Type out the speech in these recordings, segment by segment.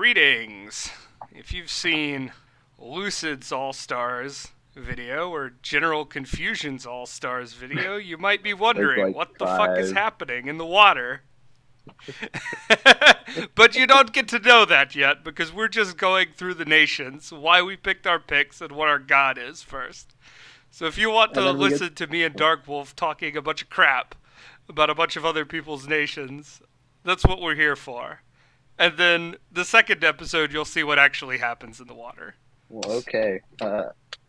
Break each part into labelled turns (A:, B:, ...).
A: Greetings! If you've seen Lucid's Allstars video or General Confusion's Allstars video, you might be
B: There's
A: wondering
B: like
A: what the fuck is
B: five.
A: happening in the water. But you don't get to know that yet because we're just going through the nations, why we picked our picks, and what our god is first. So if you want
B: And
A: to
B: then we get
A: listen to me and Darkwolf talking a bunch of crap about a bunch of other people's nations, that's what we're here for. And then the second episode, you'll see what actually happens in the water.
B: well, okay.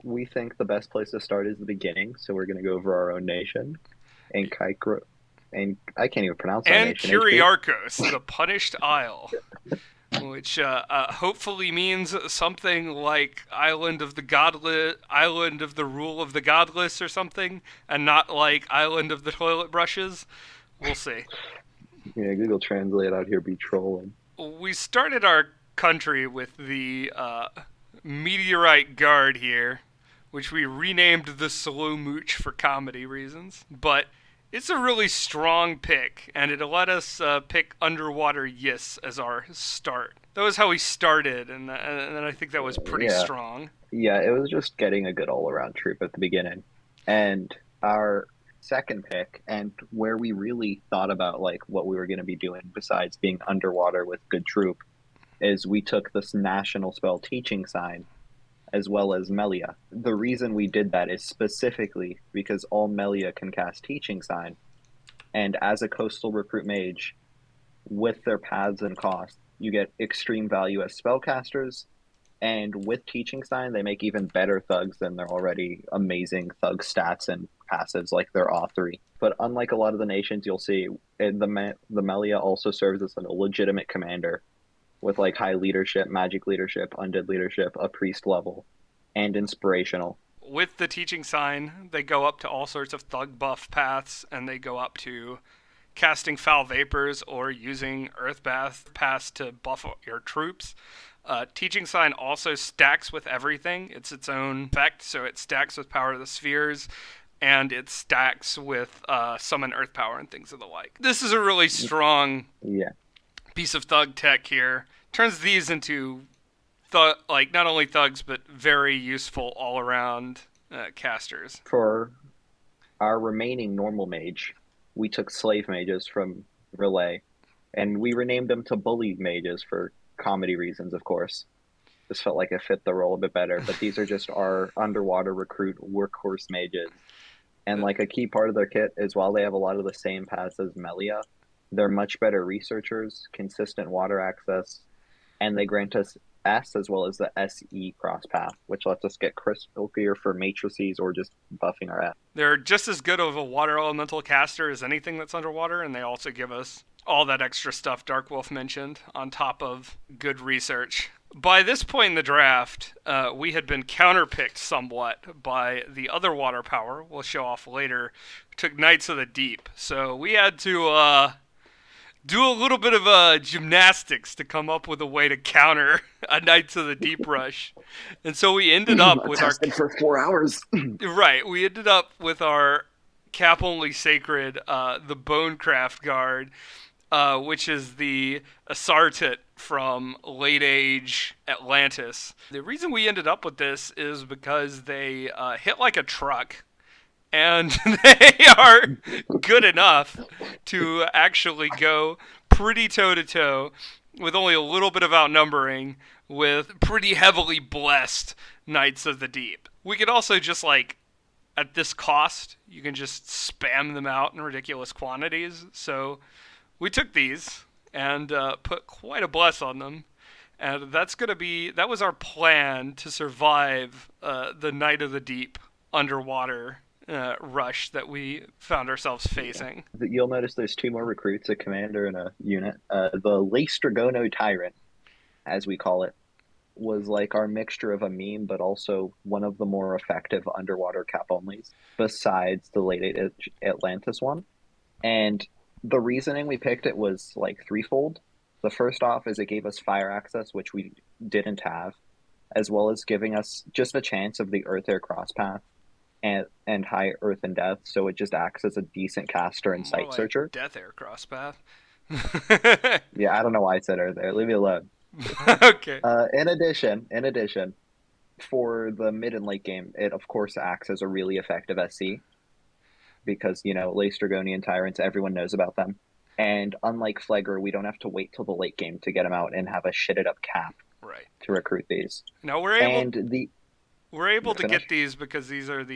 B: We think the best place to start is the beginning, so we're gonna go over our own nation. Ankyriarchos, and I can't even pronounce that nation. HP.
A: Ankyriarchos, the Punished Isle, which hopefully means something like Island of the Godless, Island of the Rule of the Godless, or something, and not like Island of the Toilet Brushes. We'll see.
B: Yeah, Google Translate out here be trolling.
A: We started our country with the meteorite guard here, which we renamed the Slow Mooch for comedy reasons. But it's a really strong pick, and it let us pick Underwater Yiss as our start. That was how we started, and I think that was pretty
B: Yeah,
A: strong.
B: yeah. It was just getting a good all-around troop at the beginning, and our second pick, and where we really thought about like what we were going to be doing besides being underwater with good troop, is we took this national spell teaching sign as well as Melia. The reason we did that is specifically because all Melia can cast Teaching Sign, and as a coastal recruit mage, with their paths and cost, you get extreme value as spellcasters, and with Teaching Sign, they make even better thugs than their already amazing thug stats and passives like their Authory. But unlike a lot of the nations, you'll see the Melia also serves as a legitimate commander with like high leadership, magic leadership, undead leadership, a priest level, and inspirational.
A: With the teaching sign, they go up to all sorts of thug buff paths, and they go up to casting foul vapors or using earth bath paths to buff your troops. Teaching sign also stacks with everything. It's its own effect, so it stacks with power of the spheres, and it stacks with summon earth power and things of the like. This is a really strong
B: Yeah.
A: piece of thug tech here. Turns these into like not only thugs but very useful all around casters.
B: For our remaining normal mage, we took slave mages from Relay, and we renamed them to bully mages for comedy reasons, of course. This felt like it fit the role a bit better, but these are just our underwater recruit workhorse mages. And like a key part of their kit is while they have a lot of the same paths as Melia, they're much better researchers, consistent water access, and they grant us S as well as the SE cross path, which lets us get crystal clear for matrices or just buffing our S.
A: They're just as good of a water elemental caster as anything that's underwater, and they also give us all that extra stuff Darkwolf mentioned on top of good research. By this point in the draft, we had been counterpicked somewhat by the other water power we'll show off later, who took Knights of the Deep. So we had to do a little bit of gymnastics to come up with a way to counter a Knights of the Deep rush. And so we ended up with our...
B: Tested for 4 hours.
A: Right, we ended up with our cap-only sacred, the Bonecraft Guard, which is the Asartet from late-age Atlantis. The reason we ended up with this is because they hit like a truck, and they are good enough to actually go pretty toe-to-toe with only a little bit of outnumbering with pretty heavily blessed Knights of the Deep. We could also just, like, at this cost, you can just spam them out in ridiculous quantities. So we took these and put quite a bless on them. And that was our plan to survive the Night of the Deep underwater rush that we found ourselves facing.
B: You'll notice there's two more recruits, a commander and a unit. The Laestragono Tyrant, as we call it, was like our mixture of a meme, but also one of the more effective underwater cap onlys, besides the late Atlantis one. And the reasoning we picked it was like threefold. The first off is it gave us fire access, which we didn't have, as well as giving us just a chance of the Earth Air cross path and high Earth and Death, so it just acts as a decent caster and
A: More
B: sight
A: like
B: searcher.
A: Death Air Crosspath.
B: Yeah, I don't know why I said Earth Air. Leave me alone.
A: Okay.
B: In addition, for the mid and late game, it of course acts as a really effective SC because, Lace Dragonian Tyrants, everyone knows about them. And unlike Phlegor, we don't have to wait till the late game to get them out and have a shitted up cap
A: Right.
B: to recruit these.
A: Now
B: And
A: we're able to get
B: finish.
A: these because these have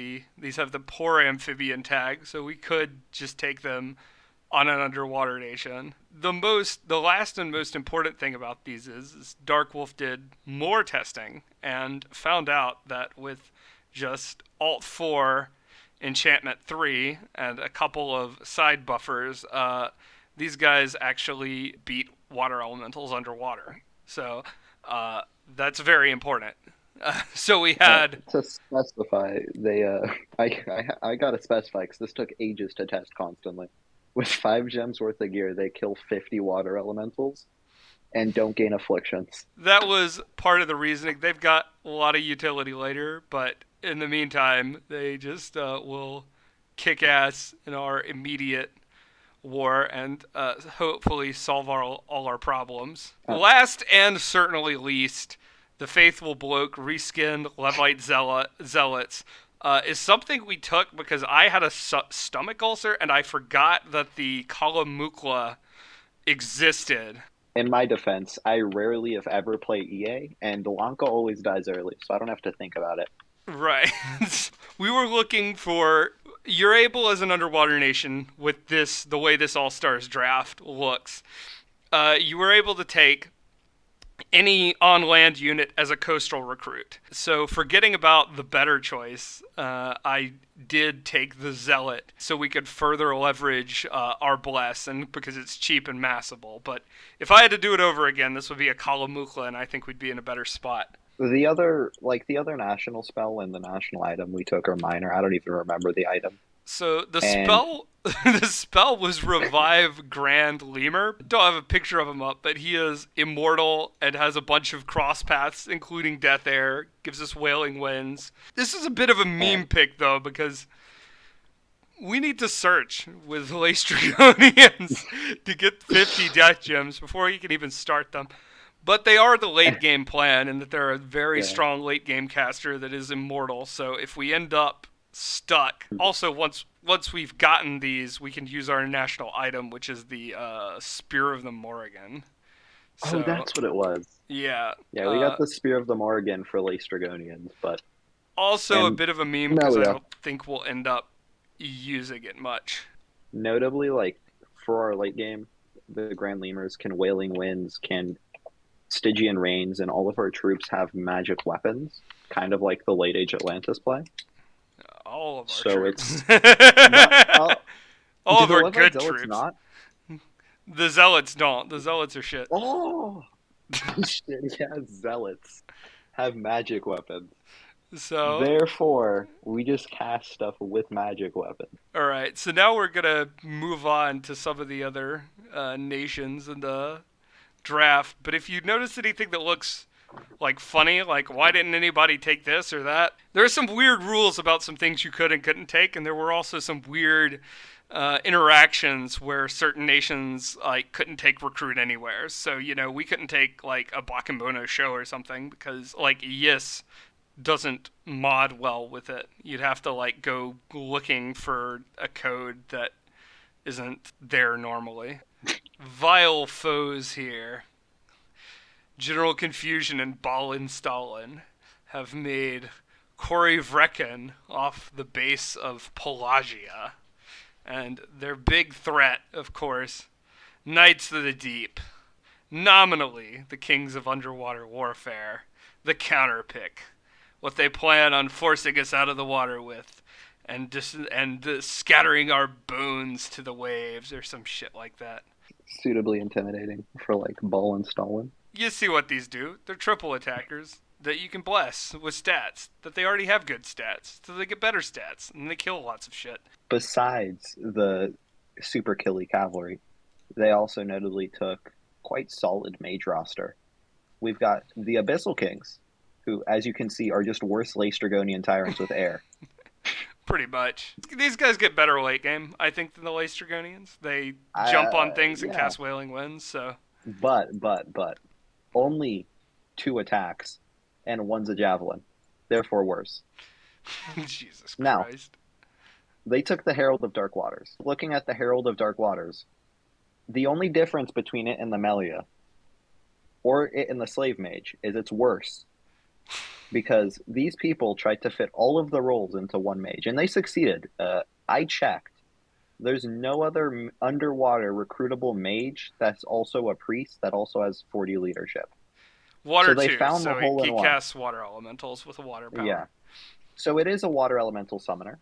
A: the poor amphibian tag, so we could just take them on an underwater nation. The last and most important thing about these is Darkwolf did more testing and found out that with just Alt 4, Enchantment 3, and a couple of side buffers, these guys actually beat water elementals underwater. So that's very important. So we had
B: To specify, I gotta specify because this took ages to test constantly. With 5 gems worth of gear, they kill 50 water elementals and don't gain afflictions.
A: that was part of the reasoning. They've got a lot of utility later, but in the meantime, they just will kick ass in our immediate war and hopefully solve all our problems.
B: Uh,
A: Last and certainly least, the Faithful Bloke reskinned Levite Zealots is something we took because I had a stomach ulcer and I forgot that the Kalamukla existed.
B: in my defense, I rarely, if ever, play EA, and Lanka always dies early, so I don't have to think about it.
A: Right. We were looking for. You're able as an underwater nation with the way this All Stars draft looks. You were able to take any on land unit as a coastal recruit. So, forgetting about the better choice, I did take the Zealot so we could further leverage our Bless, and because it's cheap and massable. But if I had to do it over again, this would be a Kalamukla, and I think we'd be in a better spot.
B: The other national spell and the national item we took are minor. I don't even remember the item.
A: So the
B: And
A: spell, the spell was Revive Grand Lemur. Don't have a picture of him up, but he is immortal and has a bunch of cross paths, including Death Air. Gives us Wailing Winds. This is a bit of a meme
B: and
A: pick though, because we need to search with Lace Dragonians to get 50 Death Gems before you can even start them. But they are the late game plan, in that they're a very
B: yeah.
A: strong late game caster that is immortal. So if we end up stuck, also once we've gotten these, we can use our national item, which is the Spear of the Morrigan.
B: Oh,
A: So
B: that's what it was.
A: yeah,
B: Yeah, we got the Spear of the Morrigan for Lace Dragonians, but
A: also a
B: and
A: bit of a meme
B: no,
A: because I
B: yeah.
A: don't think we'll end up using it much.
B: Notably, like for our late game, the Grand Lemurs can Wailing Winds, can Stygian Rains, and all of our troops have magic weapons, kind of like the late age Atlantis play.
A: All of our
B: So
A: troops.
B: it's not.
A: All
B: Do
A: of
B: the
A: our
B: Levite
A: good
B: Zealots
A: troops.
B: not?
A: The Zealots don't. The Zealots are shit.
B: Oh, shit! Yeah, Zealots have magic weapons.
A: So,
B: Therefore, we just cast stuff with magic weapons.
A: alright. So now we're going to move on to some of the other nations in the draft. But if you notice anything that looks like funny, like why didn't anybody take this or that? There are some weird rules about some things you could and couldn't take, and there were also some weird interactions where certain nations like couldn't take recruit anywhere. So we couldn't take like a Bakambono show or something because like Yis doesn't mod well with it. You'd have to like go looking for a code that isn't there normally. Vile foes here. General Confusion and Balin Stalin have made Coryvrekan off the base of Pelagia. And their big threat, of course, Knights of the Deep. Nominally, the kings of underwater warfare. The counterpick. What they plan on forcing us out of the water with. And scattering our bones to the waves or some shit like that.
B: Suitably intimidating for like Ball and Stalin.
A: You see what these do. They're triple attackers that you can bless with stats. That they already have good stats. So they get better stats. And they kill lots of shit.
B: Besides the super killy cavalry, they also notably took quite solid mage roster. We've got the Abyssal Kings, who, as you can see, are just worse Lace Dragonian tyrants with air.
A: Pretty much. These guys get better late game, I think, than the Lace Dragonians. They jump on things and
B: Yeah,
A: cast Wailing Winds, so...
B: but only 2 attacks, and one's a javelin. Therefore worse.
A: Jesus
B: Now,
A: Christ.
B: they took the Herald of Dark Waters. Looking at the Herald of Dark Waters, the only difference between it and the Melia, or it and the Slave Mage, is it's worse. Because these people tried to fit all of the roles into one mage, and they succeeded. I checked. There's no other underwater recruitable mage that's also a priest that also has 40 leadership. So
A: Water
B: they
A: too,
B: found the
A: so he,
B: hole in
A: he
B: one.
A: casts water elementals with a water
B: Yeah.
A: power.
B: So it is a water elemental summoner.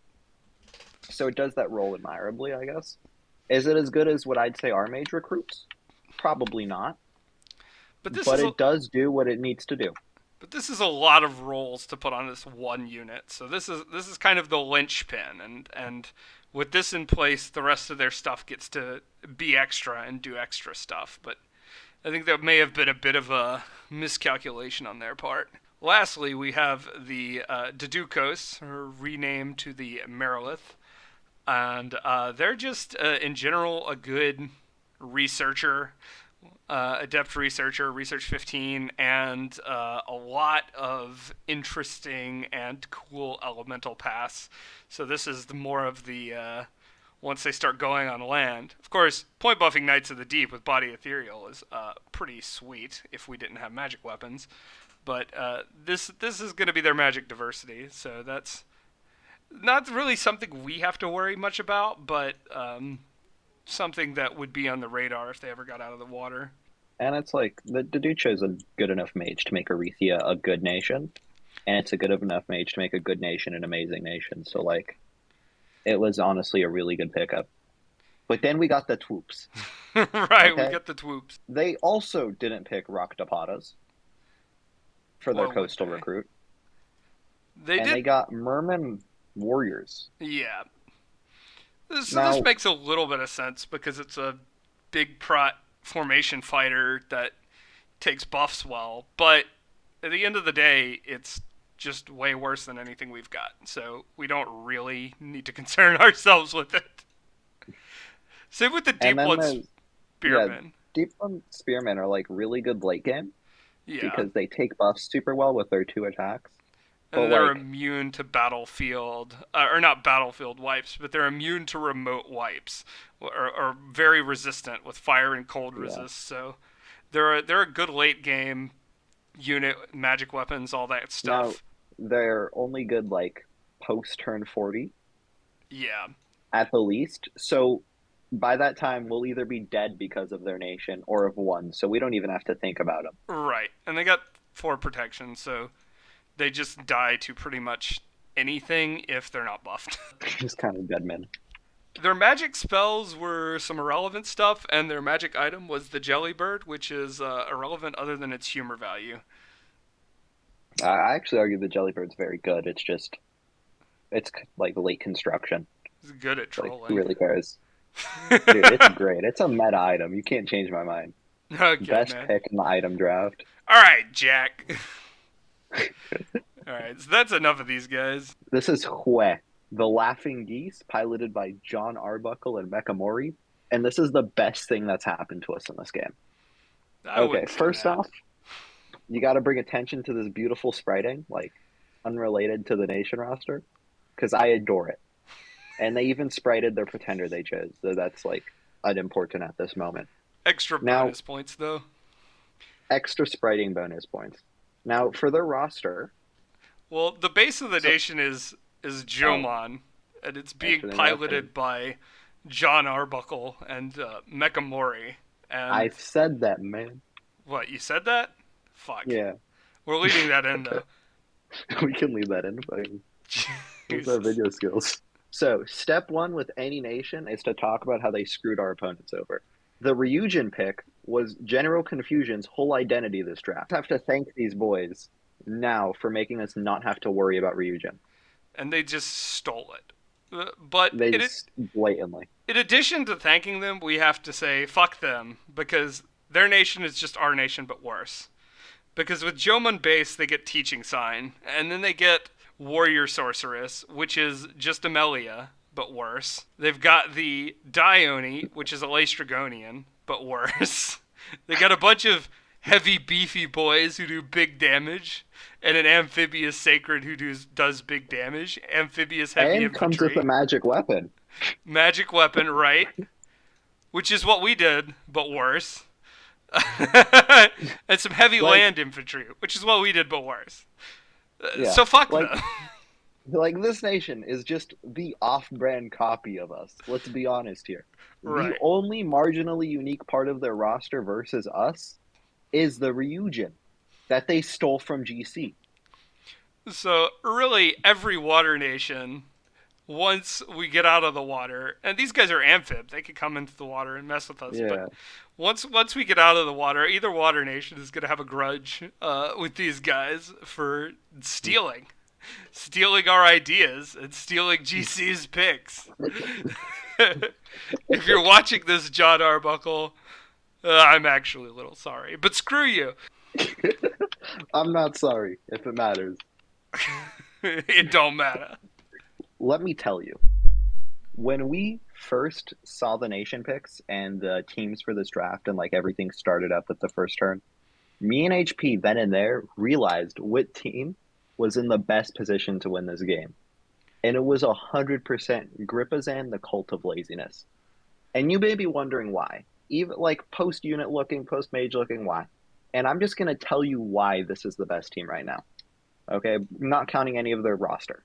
B: So it does that role admirably, I guess. Is it as good as what I'd say our mage recruits? Probably not.
A: But this
B: But
A: is a
B: it does do what it needs to do.
A: but this is a lot of roles to put on this one unit. So this is kind of the linchpin, and with this in place, the rest of their stuff gets to be extra and do extra stuff. But I think that may have been a bit of a miscalculation on their part. Lastly, we have the Dedukos, renamed to the Merilith, and they're just, in general, a good researcher, adept researcher, research 15, and a lot of interesting and cool elemental paths. So this is more of the once they start going on land. Of course, point buffing Knights of the Deep with Body Ethereal is pretty sweet if we didn't have magic weapons. But this is going to be their magic diversity, so that's not really something we have to worry much about, but something that would be on the radar if they ever got out of the water.
B: And it's like, the dude chose a good enough mage to make Arethea a good nation. And it's a good enough mage to make a good nation an amazing nation. So, like, it was honestly a really good pickup. But then we got the Twoops.
A: Right, we
B: Okay?
A: got the Twoops.
B: They also didn't pick Raktapatas for their
A: Or would
B: coastal
A: they?
B: recruit.
A: They
B: And
A: did,
B: they got Merman Warriors.
A: yeah. So this
B: Now,
A: makes a little bit of sense because it's a big prot formation fighter that takes buffs well, but at the end of the day, it's just way worse than anything we've got. So we don't really need to concern ourselves with it. Same with the
B: and
A: Deep
B: then
A: Blood
B: there's, yeah,
A: Spearmen.
B: Deep Blood Spearmen are like really good late game
A: Yeah.
B: because they take buffs super well with their 2 attacks. But
A: And they're
B: like,
A: immune to battlefield, or not battlefield wipes, but they're immune to remote wipes, or very resistant with fire and cold
B: yeah.
A: resist. So they're a good late game unit, magic weapons, all that
B: Now
A: stuff.
B: they're only good like post turn 40
A: Yeah,
B: at the least. So by that time, we'll either be dead because of their nation or have won. So we don't even have to think about them.
A: right. And they got 4 protection, so they just die to pretty much anything if they're not buffed.
B: Just kind of dead men.
A: Their magic spells were some irrelevant stuff, and their magic item was the Jellybird, which is irrelevant other than its humor value.
B: I actually argue the Jellybird's very good. It's like late construction.
A: It's good at
B: Like, who
A: trolling.
B: really cares? Dude, it's great. It's a meta item. You can't change my mind.
A: Okay,
B: Best
A: man.
B: pick in the item draft.
A: All right, Jack. All right, so that's enough of these guys.
B: This is Hue, the Laughing Geese, piloted by John Arbuckle and mekamoari. And this is the best thing that's happened to us in this game.
A: I
B: Okay,
A: wouldn't say
B: first
A: that.
B: off, you got to bring attention to this beautiful spriting, like unrelated to the nation roster, because I adore it. And they even sprited their pretender they chose, so that's like unimportant at this moment.
A: Extra
B: Now,
A: bonus points though.
B: extra spriting bonus points. Now, for their roster,
A: Well, the base of the
B: so
A: nation is
B: oh,
A: Jomon, and it's
B: thanks
A: being
B: for the interruption.
A: piloted by John Arbuckle and Mekamoari. And
B: I said that, man.
A: what, you said that? Fuck.
B: Yeah,
A: We're leaving that in
B: okay.
A: though.
B: We can leave that in. Fucking, those are
A: Jesus.
B: video skills. So, step one with any nation is to talk about how they screwed our opponents over. The Ryujin pick was General Confusion's whole identity this draft. I have to thank these boys now for making us not have to worry about Ryujin.
A: And they just stole it. But
B: They just blatantly.
A: in addition to thanking them, we have to say fuck them because their nation is just our nation but worse. Because with Jomon base, they get Teaching Sign, and then they get Warrior Sorceress, which is just Amelia, but worse. They've got the Dione, which is a Laestrygonian, but worse. They got a bunch of heavy, beefy boys who do big damage, and an amphibious sacred who does big damage. Amphibious heavy
B: And comes with a
A: infantry,
B: magic weapon.
A: magic weapon, right? Which is what we did, but worse. And some heavy
B: Like,
A: land infantry, which is what we did, but worse.
B: yeah,
A: So fuck
B: like
A: them.
B: like this nation is just the off-brand copy of us. Let's be honest here. The
A: Right.
B: only marginally unique part of their roster versus us is the Ryujin that they stole from GC.
A: So really, every water nation, once we get out of the water, and these guys are amphibs, they could come into the water and mess with us. But
B: Yeah,
A: once we get out of the water, either water nation is gonna have a grudge with these guys for stealing our ideas and stealing GC's picks. If you're watching this, John Arbuckle, I'm actually a little sorry, but screw you.
B: I'm not sorry if it matters.
A: It don't matter.
B: Let me tell you, when we first saw the nation picks and the teams for this draft and like everything started up at the first turn, me and HP then and there realized what team was in the best position to win this game. And it was 100% GRIPPAzan, the Cult of Laziness. And you may be wondering why. Even like post unit looking, post mage looking, why? And I'm just going to tell you why this is the best team right now. Okay, not counting any of their roster.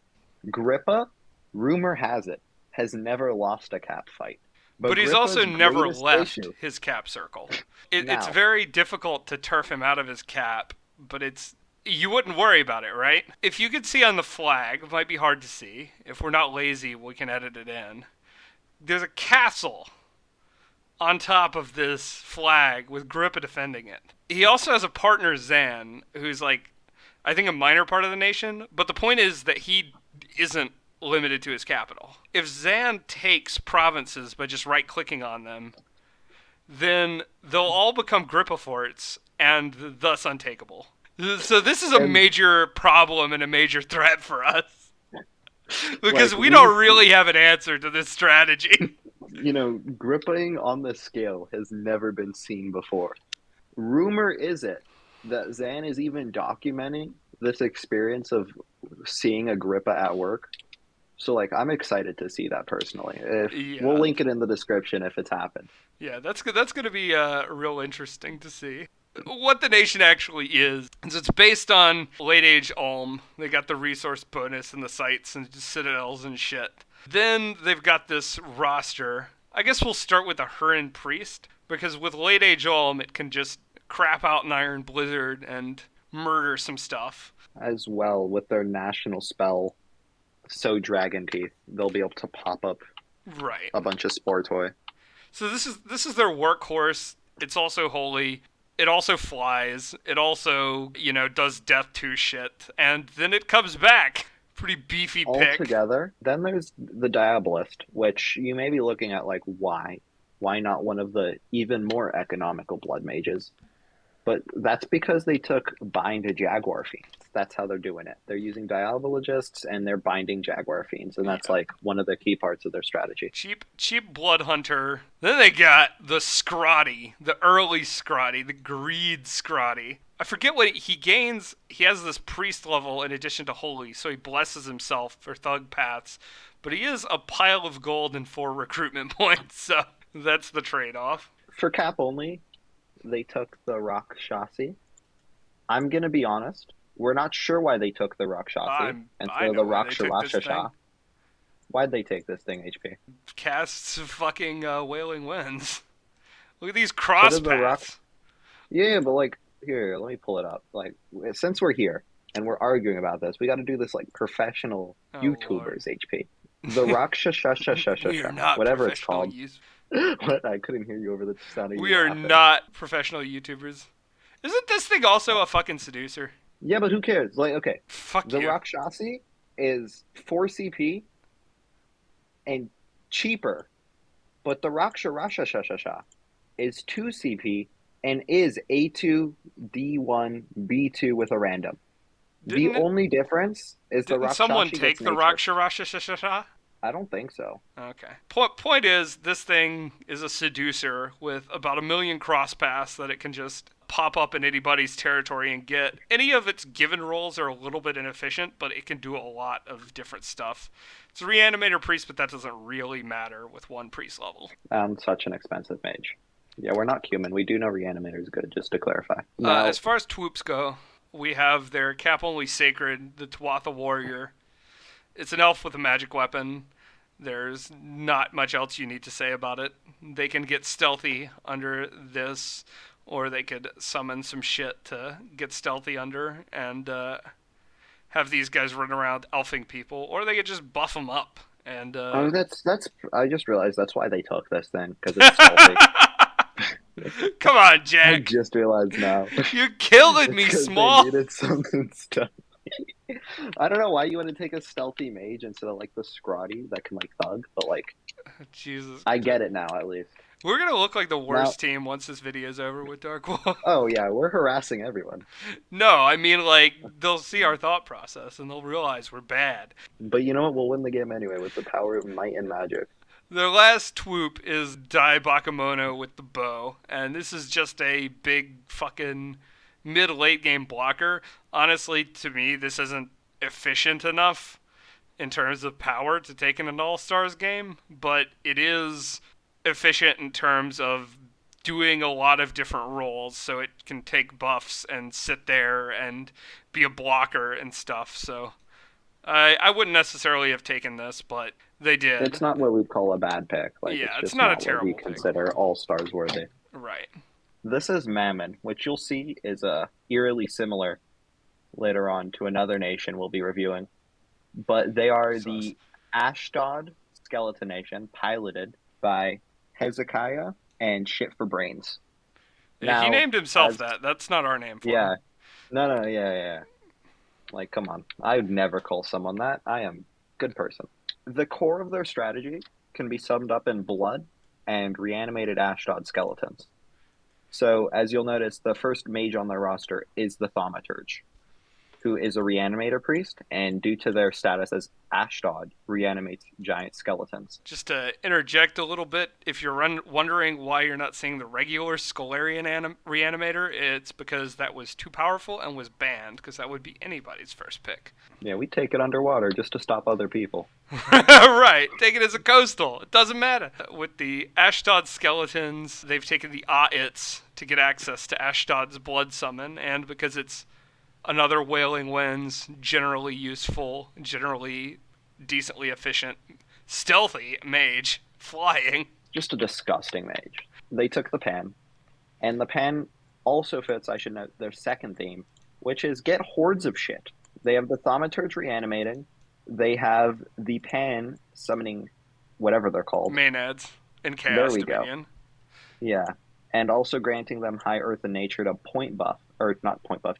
B: Grippa, rumor has it, has never lost a cap fight.
A: But he's
B: Grippa's
A: also never
B: greatest
A: left
B: issue
A: his cap circle. It's
B: now,
A: very difficult to turf him out of his cap, but you wouldn't worry about it, right? If you could see on the flag, it might be hard to see. If we're not lazy, we can edit it in. There's a castle on top of this flag with Grippa defending it. He also has a partner, Zan, who's like, I think, a minor part of the nation, but the point is that he isn't limited to his capital. If Zan takes provinces by just right-clicking on them, then they'll all become Grippa forts and thus untakeable. So this is a
B: and
A: major problem and a major threat for us because
B: like
A: we don't really have an answer to this strategy.
B: grippaing on the scale has never been seen before. Rumor is it that Zan is even documenting this experience of seeing a Grippa at work. So like I'm excited to see that personally. If we'll
A: Yeah,
B: link it in the description if it's happened.
A: yeah, that's good. That's going to be real interesting to see what the nation actually is. So it's based on late age Ulm. They got the resource bonus and the sites and citadels and shit. Then they've got this roster. I guess we'll start with the Hurin Priest, because with late age Ulm, it can just crap out an Iron Blizzard and murder some stuff.
B: As well with their national spell, So Dragon Teeth, they'll be able to pop up
A: Right.
B: a bunch of Spore Toy.
A: So this is their workhorse. It's also holy. It also flies. It also, does death to shit. And then it comes back. Pretty beefy
B: All
A: pick.
B: together. Then there's the Diabolist, which you may be looking at like, why? Why not one of the even more economical blood mages? But that's because they took bind to Jaguar Fiends. That's how they're doing it. They're using Diabologists and they're binding Jaguar Fiends, and that's
A: Yeah.
B: like one of the key parts of their strategy.
A: Cheap blood hunter. Then they got the Scrotty, the early Scrotty, the greed Scrotty. I forget what he gains. He has this priest level in addition to holy, so he blesses himself for thug paths. But he is a pile of gold and 4 recruitment points, so that's the trade-off.
B: For cap only, they took the Rakshasi. I'm gonna be honest. We're not sure why they took the Rakshasi and
A: I
B: so
A: know
B: the
A: why they took this thing.
B: Rakshasha. Why'd they take this thing, HP?
A: Casts fucking Wailing Winds. Look at these
B: So
A: cross
B: did the Rock.
A: paths.
B: Yeah, but like here, let me pull it up. Like since we're here and we're arguing about this, we got to do this like professional
A: Oh,
B: YouTubers,
A: Lord.
B: HP. The
A: We are not
B: whatever it's
A: professional
B: called. What? I couldn't hear you over the sound of you
A: We are
B: laughing.
A: not professional YouTubers. Isn't this thing also a fucking seducer?
B: Yeah, but who cares? Like, okay,
A: Fuck
B: the
A: you.
B: Rakshasi is 4 CP and cheaper, but the Rakshasha is 2 CP and is A2, D1, B2 with a random. The
A: Didn't
B: only difference is the
A: Didn't
B: Rakshasi
A: someone
B: gets
A: take the
B: nature.
A: Rakshasha?
B: I don't think so.
A: Okay. Point is, this thing is a seducer with about 1 million crosspaths that it can just pop up in anybody's territory and get any of its given roles are a little bit inefficient, but it can do a lot of different stuff. It's a reanimator priest, but that doesn't really matter with one priest level.
B: Such an expensive mage. Yeah, we're not human. We do know Reanimator is good, just to clarify. Now,
A: As far as twoops go, we have their cap only sacred, the Tuatha warrior. It's an elf with a magic weapon. There's not much else you need to say about it. They can get stealthy under this, or they could summon some shit to get stealthy under and have these guys run around elfing people, or they could just buff them up. And
B: oh, that's. I just realized that's why they took this then, because it's stealthy.
A: come on,
B: I
A: Jack.
B: just realized now.
A: You're killing
B: It's
A: me,
B: 'cause
A: Small.
B: they needed something stealthy. I don't know why you want to take a stealthy mage instead of like the scrawny that can like thug, but like
A: Jesus.
B: I get it now at least.
A: We're gonna look like the worst
B: Now,
A: team once this video's over with Darkwolf.
B: oh yeah, we're harassing everyone.
A: No, I mean like they'll see our thought process and they'll realize we're bad.
B: But you know what? We'll win the game anyway with the power of might and magic.
A: Their last twoop is Dai Bakemono with the bow, and this is just a big fucking mid-late game blocker. Honestly, to me, this isn't efficient enough in terms of power to take in an All-Stars game, but it is efficient in terms of doing a lot of different roles, so it can take buffs and sit there and be a blocker and stuff. So I wouldn't necessarily have taken this, but they did.
B: It's not what we'd call a bad pick. Like
A: Yeah,
B: it's
A: it's
B: just
A: not a
B: what
A: terrible
B: we
A: pick.
B: consider all stars worthy.
A: Right.
B: This is Mammon, which you'll see is eerily similar later on to another nation we'll be reviewing. But they are the Ashdod skeleton nation, piloted by Hezekiah and Shit for Brains.
A: Yeah, he
B: Now,
A: named himself
B: as-
A: that. That's not our name for
B: Yeah.
A: him.
B: No, yeah. Like, come on. I would never call someone that. I am a good person. The core of their strategy can be summed up in blood and reanimated Ashdod skeletons. So, as you'll notice, the first mage on their roster is the Thaumaturge, who is a reanimator priest, and due to their status as Ashdod, reanimates giant skeletons.
A: Just to interject a little bit, if you're wondering why you're not seeing the regular Scalarian reanimator, it's because that was too powerful and was banned, because that would be anybody's first pick.
B: Yeah, we take it underwater just to stop other people.
A: Right, take it as a coastal. It doesn't matter. With the Ashdod skeletons, they've taken the A'its to get access to Ashdod's blood summon, and because it's another Wailing Winds, generally useful, generally decently efficient, stealthy mage, flying.
B: Just a disgusting mage. They took the pan, and the pan also fits, I should note, their second theme, which is get hordes of shit. They have the Thaumaturge reanimating, they have the pan summoning whatever they're called.
A: Maenads in Chaos
B: There we
A: Dominion.
B: go. Yeah, and also granting them high earth and nature to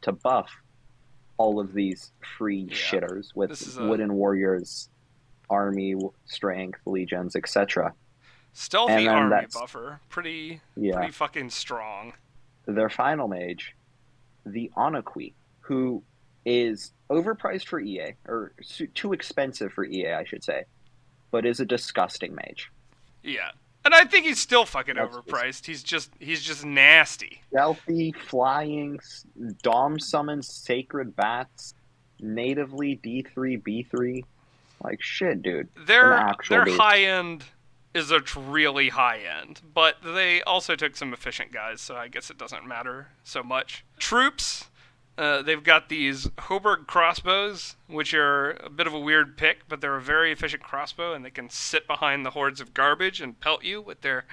B: to buff all of these free shitters with wooden warriors, army, strength, legions, etc.
A: Stealthy army buffer. Pretty fucking strong.
B: Their final mage, the Onaqui, who is overpriced for EA, or too expensive for EA, I should say, but is a disgusting mage.
A: Yeah. And I think he's still fucking overpriced. He's just nasty.
B: Stealthy, flying, Dom summons sacred bats, natively D3, B3. Like, shit, dude.
A: Their high end is a really high end, but they also took some efficient guys, so I guess it doesn't matter so much. Troops, they've got these Hoberg crossbows, which are a bit of a weird pick, but they're a very efficient crossbow, and they can sit behind the hordes of garbage and pelt you with their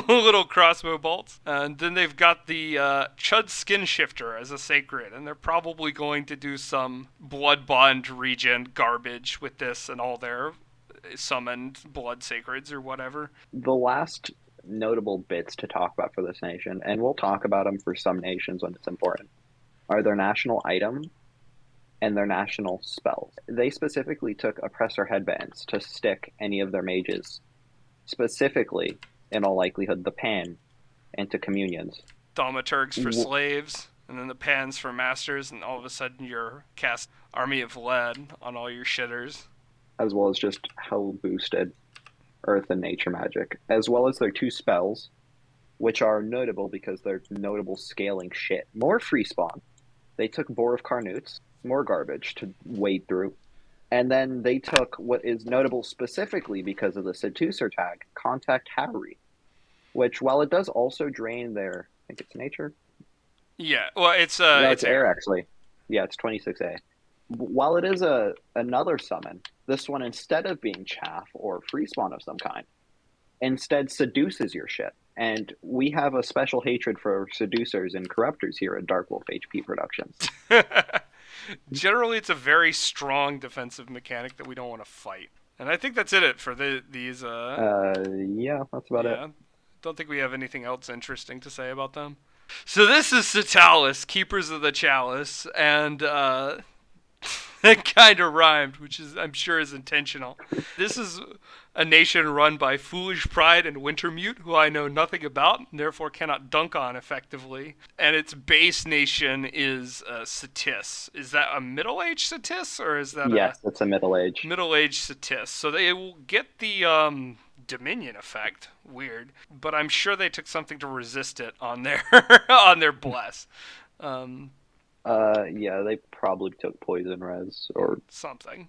A: little crossbow bolts. And then they've got the Chud Skin Shifter as a sacred, and they're probably going to do some Blood Bond regen garbage with this and all their summoned blood sacreds or whatever.
B: The last notable bits to talk about for this nation, and we'll talk about them for some nations when it's important, are their national item and their national spells. They specifically took oppressor headbands to stick any of their mages, specifically, in all likelihood, the pan, into communions.
A: Thaumaturgs for slaves, and then the pans for masters, and all of a sudden you're cast Army of Lead on all your shitters.
B: As well as just hell boosted earth and nature magic, as well as their two spells, which are notable because they're notable scaling shit. More free spawn. They took Boar of Carnutes, more garbage to wade through. And then they took what is notable specifically because of the seducer tag, Contact Harry, which while it does also drain their, I think it's nature.
A: Yeah, well,
B: No,
A: it's
B: it's air
A: air.
B: actually. Yeah, it's 26A. While it is a another summon, this one instead of being chaff or free spawn of some kind, instead seduces your shit. And we have a special hatred for seducers and corruptors here at Darkwolf HP Productions.
A: Generally, it's a very strong defensive mechanic that we don't want to fight. And I think that's it for these.
B: Yeah, that's about it.
A: Yeah, don't think we have anything else interesting to say about them. So this is Satalis, Keepers of the Chalice, and it kind of rhymed, which is I'm sure is intentional. This is a nation run by Foolish Pride and Wintermute, who I know nothing about, and therefore cannot dunk on effectively. And its base nation is Satis. Is that a middle-aged Satis, or is that a
B: Yes, it's a middle age.
A: middle-aged Satis? So they will get the Dominion effect. Weird, but I'm sure they took something to resist it on their on their bless. Um,
B: Yeah, they probably took poison res or
A: something.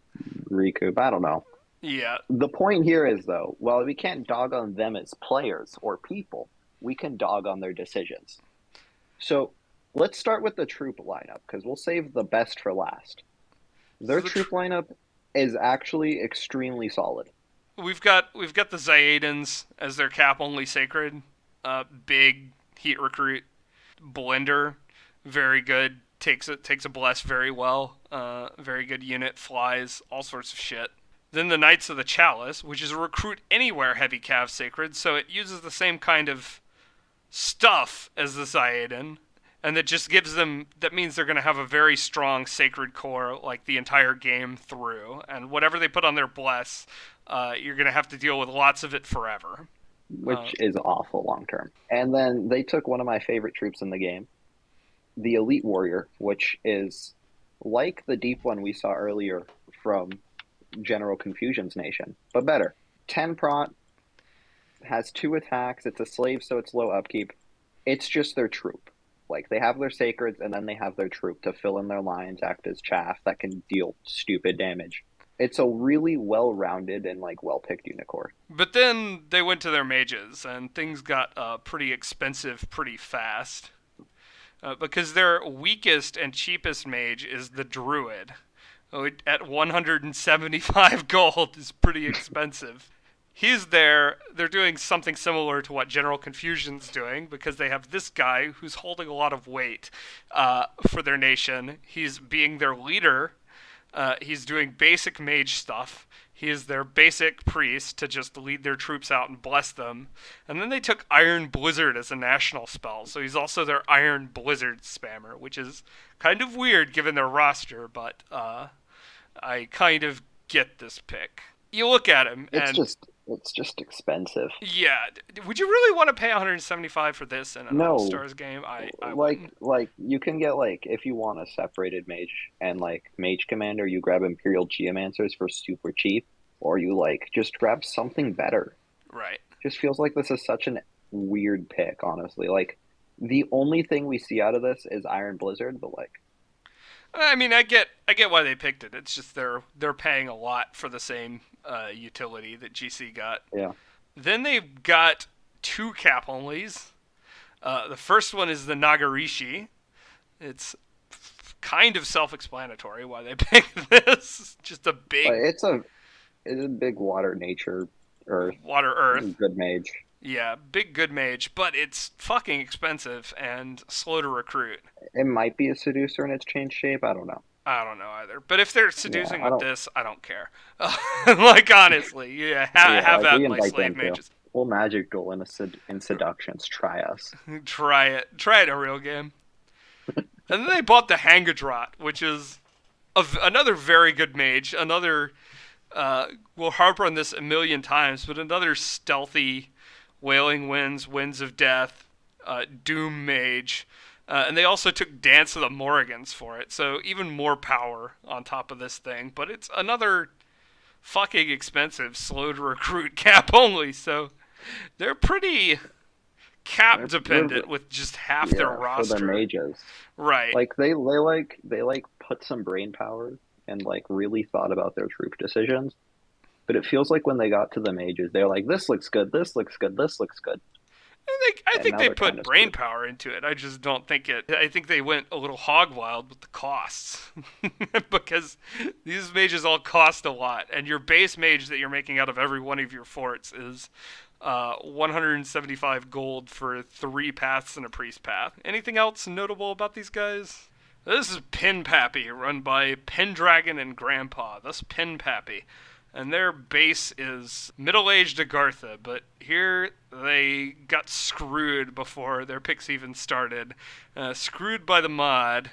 B: recoup. I don't know.
A: Yeah.
B: The point here is though, while we can't dog on them as players or people, we can dog on their decisions. So let's start with the troop lineup because we'll save the best for last.
A: So
B: Their
A: the
B: troop lineup is actually extremely solid.
A: we've got the Zaidans as their cap only sacred. Big heat recruit. Blender, very good. Takes a bless very well. Very good unit. Flies all sorts of shit. Then the Knights of the Chalice, which is a recruit anywhere heavy cav sacred, so it uses the same kind of stuff as the Zaidan, and that just gives them, that means they're going to have a very strong sacred core like the entire game through, and whatever they put on their bless, you're going to have to deal with lots of it forever. Uh,
B: Which is awful long term. And then they took one of my favorite troops in the game, the Elite Warrior, which is like the deep one we saw earlier from General Confusion's Nation, but better. 10 prot, has 2 attacks, it's a slave, so it's low upkeep. It's just their troop. Like, they have their sacreds, and then they have their troop to fill in their lines, act as chaff that can deal stupid damage. It's a really well rounded and, like, well picked unicorn.
A: but then they went to their mages, and things got pretty expensive pretty fast. Because their weakest and cheapest mage is the Druid. At 175 gold is pretty expensive. He's there. They're doing something similar to what General Confusion's doing because they have this guy who's holding a lot of weight for their nation. He's being their leader. He's doing basic mage stuff. He is their basic priest to just lead their troops out and bless them. And then they took Iron Blizzard as a national spell, so he's also their Iron Blizzard spammer, which is kind of weird given their roster, but I kind of get this pick. You look at him,
B: It's
A: and
B: just it's just expensive.
A: yeah, would you really want to pay 175 for this in an
B: No,
A: All-Stars game? I
B: like
A: wouldn't.
B: like you can get like if you want a separated mage and like mage commander, you grab Imperial Geomancers for super cheap, or you like just grab something better.
A: Right.
B: Just feels like this is such an weird pick, honestly. Like the only thing we see out of this is Iron Blizzard, but like
A: I mean, I get why they picked it. It's just they're paying a lot for the same utility that GC got.
B: yeah.
A: Then they've got two cap onlys. The first one is the Nagarishi. It's kind of self-explanatory why they picked this. Just a
B: Like
A: big
B: it's a big water nature earth
A: water earth.
B: good mage.
A: Yeah, big good mage, but it's fucking expensive and slow to recruit.
B: It might be a seducer in its changed shape. I don't know.
A: I don't know either. But if they're
B: Yeah,
A: seducing
B: I
A: with
B: don't.
A: this, I don't care. Like, honestly, yeah,
B: Yeah,
A: have
B: like
A: at
B: we
A: my
B: invite
A: slave
B: them too.
A: mages.
B: We'll magic duel in seductions. Try us.
A: Try it. Try it in a real game. And then they bought the Hangadrot, which is another very good mage. Another, we'll harp on this a million times, but another stealthy Wailing Winds, Winds of Death, Doom mage. And they also took Dance of the Morrigans for it, so even more power on top of this thing. But it's another fucking expensive, slow to recruit cap only, so they're pretty cap
B: They're
A: dependent with just half their
B: yeah, for the
A: roster.
B: mages.
A: Right.
B: Like they put some brain power and like really thought about their troop decisions. But it feels like when they got to the mages, they're like, this looks good, this looks good, this looks good.
A: I
B: And
A: think
B: now
A: they
B: they're kind
A: put
B: of
A: brain
B: screwed.
A: power into it. I just don't think it. I think they went a little hog wild with the costs because these mages all cost a lot, and your base mage that you're making out of every one of your forts is 175 gold for 3 paths and a priest path. Anything else notable about these guys? This is Penpappy, run by Pendragon and Grandpa. Thus Penpappy. And their base is middle-aged Agartha, but here they got screwed before their picks even started. Screwed by the mod.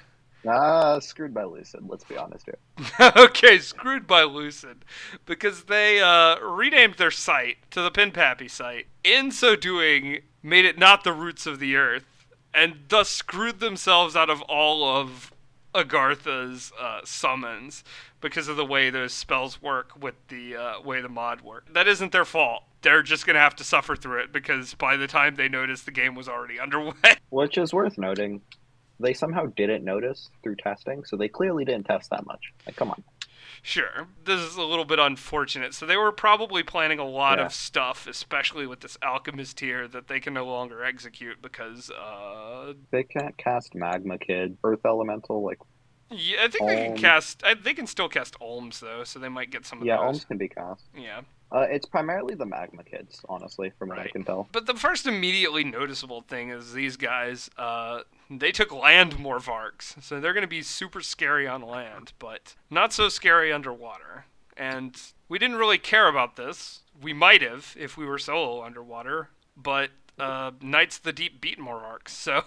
B: Ah, screwed by Lucid, let's be honest here.
A: Okay, screwed by Lucid, because they renamed their site to the Penpappy site. In so doing, made it not the roots of the earth, and thus screwed themselves out of all of Agartha's summons because of the way those spells work with the way the mod works. That isn't their fault. They're just going to have to suffer through it because by the time they noticed, the game was already underway.
B: Which is worth noting. They somehow didn't notice through testing, so they clearly didn't test that much. Like, come on.
A: Sure, this is a little bit unfortunate. So they were probably planning a lot
B: Yeah.
A: of stuff, especially with this alchemist here, that they can no longer execute because,
B: They can't cast Magma Kid, Earth Elemental, like
A: yeah, I think they can
B: Olm.
A: cast. They can still cast Olms though, so they might get some of
B: Yeah,
A: those.
B: Olms can be cast.
A: Yeah,
B: It's primarily the Magma Kids, honestly, from what I
A: right.
B: can tell.
A: But the first immediately noticeable thing is these guys. They took land Morvarks, so they're going to be super scary on land, but not so scary underwater. And we didn't really care about this. We might have if we were solo underwater, but Knights of the Deep beat Morvarks, so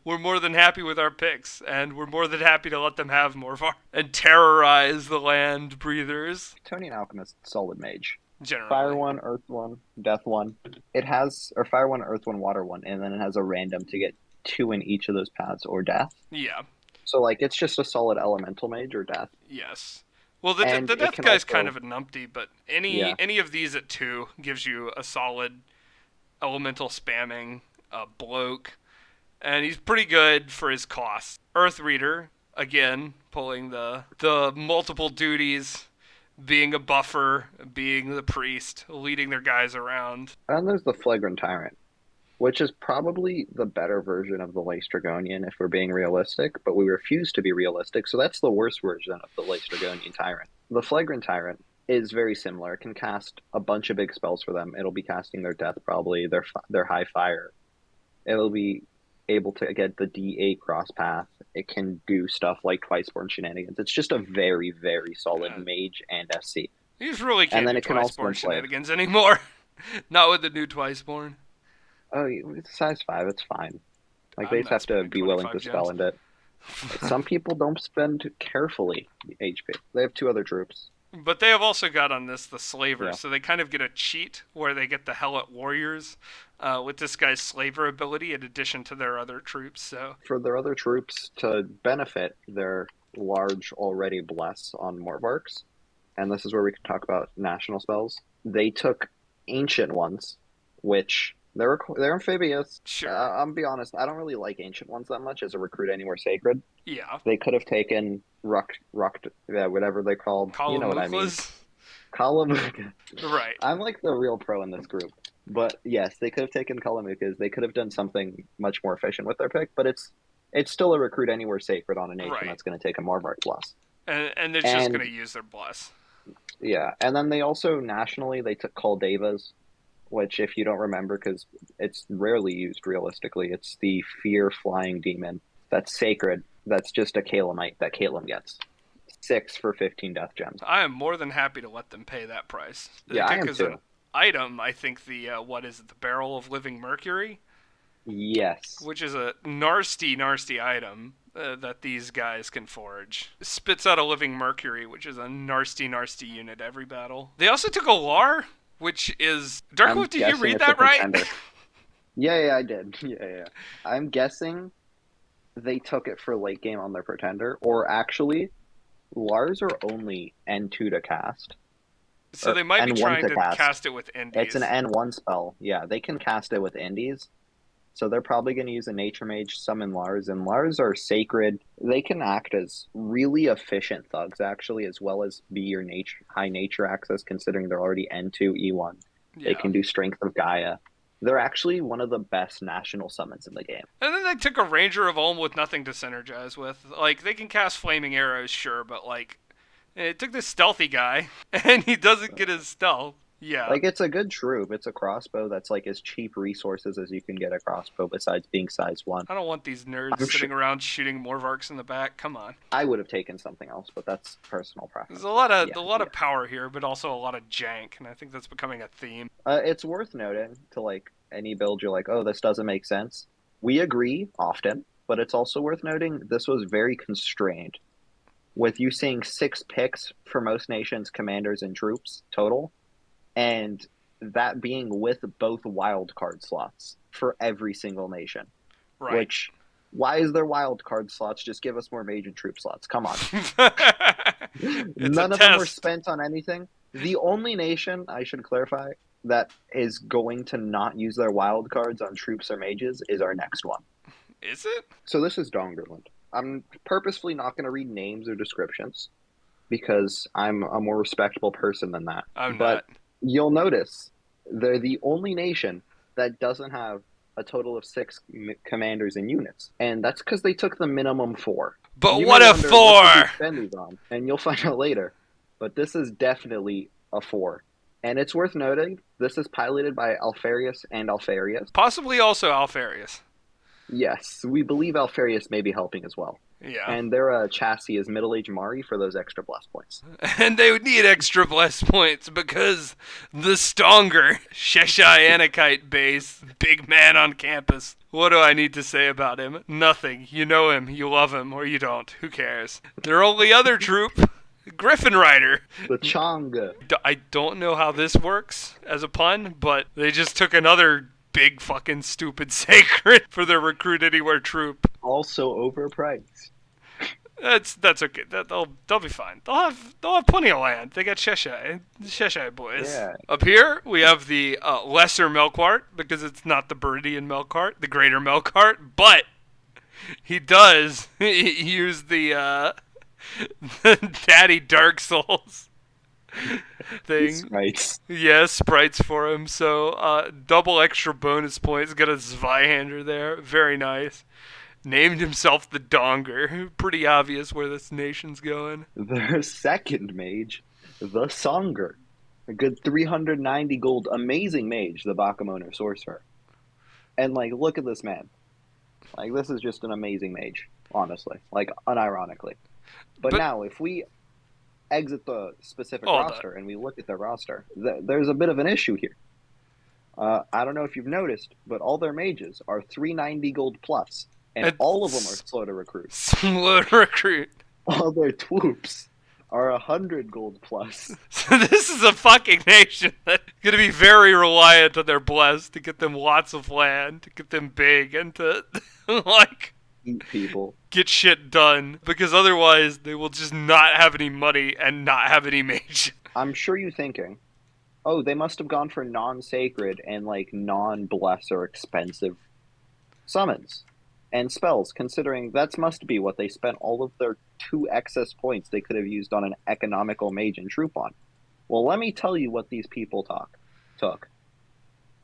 A: we're more than happy with our picks, and we're more than happy to let them have Morvark and terrorize the land breathers.
B: Tony Alchemist, solid mage. Fire
A: Generally,
B: one, Earth one, Death one. It has, or Fire one, Earth one, Water one, and then it has a random to get two in each of those paths or Death.
A: yeah,
B: So like it's just a solid Elemental mage or Death,
A: yes. Well, the
B: and
A: the
B: it
A: death
B: can
A: guy's kind
B: also
A: of a numpty, but
B: yeah.
A: any of these at 2 gives you a solid elemental spamming bloke, and he's pretty good for his costs. Earth Reader, again, pulling the multiple duties, being a buffer, being the priest, leading their guys around.
B: And there's the Flagrant Tyrant, which is probably the better version of the Lace Dragonian if we're being realistic, but we refuse to be realistic, so that's the worst version of the Lace Dragonian Tyrant. The Flagrant Tyrant is very similar. It can cast a bunch of big spells for them. It'll be casting their death probably, their high fire. It'll be able to get the DA cross path. It can do stuff like Twiceborn shenanigans. It's just a very, very solid
A: Uh,
B: mage and SC.
A: these really
B: And
A: can't
B: then
A: do
B: it can also
A: Twiceborn
B: enslave.
A: shenanigans anymore. Not with the new Twiceborn.
B: Oh, it's size 5, it's fine. Like they
A: I'm
B: just
A: not
B: have to
A: spending
B: be willing
A: 25
B: to spell
A: gems.
B: into it. Some people don't spend carefully HP. They have two other troops.
A: But they have also got on this the
B: Yeah.
A: slavers, so they kind of get a cheat where they get the Helot warriors with this guy's slaver ability in addition to their other troops. So
B: For their other troops to benefit their large already bless on Morvarks, and this is where we can talk about national spells. They took ancient ones, which they're amphibious.
A: sure,
B: I'll be honest, I don't really like ancient ones that much as a recruit anywhere sacred.
A: yeah,
B: They could have taken yeah, whatever they called. You know what I mean.
A: Kalamuklas,
B: Column.
A: right?
B: I'm like the real pro in this group. But yes, they could have taken Kalamukas. They could have done something much more efficient with their pick, but it's still a recruit anywhere sacred on a nation
A: Right,
B: that's going to take a Morvark plus.
A: and it's just
B: And
A: gonna use their bless.
B: yeah, and then they also nationally they took Kaldevas, which if you don't remember, because it's rarely used realistically, it's the fear flying demon that's sacred. That's just a Kalamite that Caitlyn gets. 6 for 15 death gems.
A: I am more than happy to let them pay that price. They
B: Yeah, I
A: took
B: am
A: as an
B: too.
A: item, I think the what is it, the Barrel of Living Mercury,
B: Yes.
A: which is a nasty item that these guys can forge. Spits out a living mercury, which is a nasty unit every battle. They also took a Lar, which is
B: I'm
A: Darkwolf. Did you
B: guessing
A: read
B: it's a
A: that right?
B: pretender. Yeah, I did. Yeah. I'm guessing they took it for late game on their pretender, or actually, Lars are only N2 to cast.
A: So
B: or
A: they might be
B: N1
A: trying
B: to
A: to
B: cast.
A: cast it with
B: It's an
A: indies.
B: N1 spell. Yeah, they can cast it with indies. So they're probably going to use a nature mage, summon Lars, and Lars are sacred. They can act as really efficient thugs, actually, as well as be your nature high nature access, considering they're already N2 E1. They
A: Yeah.
B: can do Strength of Gaia. They're actually one of the best national summons in the game.
A: And then they took a Ranger of Ulm with nothing to synergize with. Like, they can cast Flaming Arrows, sure, but, like, it took this stealthy guy, and he doesn't get his stealth. Yeah.
B: Like, it's a good troop. It's a crossbow that's like as cheap resources as you can get a crossbow besides being size 1.
A: I don't want these nerds
B: I'm sure
A: sitting around shooting Morvarks in the back. Come on.
B: I would have taken something else, but that's personal
A: There's
B: preference.
A: a
B: But
A: lot of
B: yeah,
A: a lot
B: yeah.
A: of power here, but also a lot of jank, and I think that's becoming a theme.
B: It's worth noting to like any build you're like, oh, this doesn't make sense. We agree often, but it's also worth noting this was very constrained. With you seeing 6 picks for most nations, commanders, and troops total, and that being with both wild card slots for every single nation.
A: Right.
B: Which, why is there wild card slots? Just give us more mage and troop slots. Come on.
A: It's a
B: None of them were
A: test.
B: spent on anything. The only nation, I should clarify, that is going to not use their wild cards on troops or mages is our next one.
A: Is it?
B: So this is Dongerland. I'm purposefully not going to read names or descriptions because I'm a more respectable person than that.
A: I'm
B: But
A: not.
B: you'll notice they're the only nation that doesn't have a total of 6 commanders and units, and that's because they took the minimum 4.
A: But
B: You may
A: what a
B: wonder what did you
A: four!
B: spend these on, and you'll find out later. But this is definitely a 4, and it's worth noting this is piloted by Alfarius and Alfarius.
A: Possibly also Alfarius.
B: Yes, we believe Alfarius may be helping as well.
A: Yeah.
B: And their chassis is middle-aged Mari for those extra bless points.
A: And they would need extra bless points because the stronger Cheshire base, big man on campus. What do I need to say about him? Nothing. You know him, you love him, or you don't. Who cares? Their only other troop, Griffin Rider.
B: The Changa.
A: I don't know how this works as a pun, but they just took another big fucking stupid sacred for their recruit anywhere troop.
B: Also overpriced.
A: That's okay. They'll be fine. They'll have plenty of land. They got Cheshire boys.
B: Yeah.
A: Up here we have the lesser Melkart because it's not the Beridian Melkart, the greater Melkart, but he does use the Daddy Dark Souls thing.
B: Right.
A: Yeah, sprites for him. So double extra bonus points. Got a Zweihander there. Very nice. Named himself the Donger. Pretty obvious where this nation's going.
B: Their second mage, the Songer. A good 390 gold. Amazing mage, the Bakemoner Sorcerer. And, like, look at this man. Like, this is just an amazing mage, honestly. Like, unironically. But now, if we exit the specific roster and we look at their roster, there's a bit of an issue here. I don't know if you've noticed, but all their mages are 390 gold plus. And all of them are slow to recruit.
A: Slow to recruit.
B: All their twoops are 100 gold plus.
A: So this is a fucking nation that's going to be very reliant on their bless to get them lots of land, to get them big, and to, like,
B: Eat people.
A: get shit done. Because otherwise, they will just not have any money and not have any mage.
B: I'm sure you're thinking, oh, they must have gone for non-sacred and, like, non-bless or expensive summons and spells, considering that must be what they spent all of their 2 excess points they could have used on an economical mage and troop on. Well, let me tell you what these people took.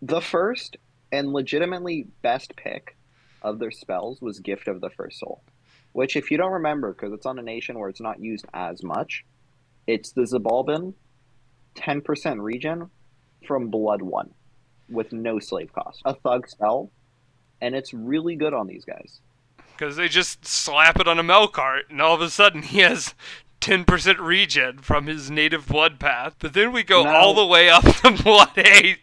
B: The first and legitimately best pick of their spells was Gift of the First Soul, which, if you don't remember, because it's on a nation where it's not used as much, it's the Zabalbin 10% regen from Blood 1 with no slave cost. A thug spell, and it's really good on these guys.
A: Because they just slap it on a Melkart, and all of a sudden he has 10% regen from his native blood path. But then we go all the way up to Blood 8,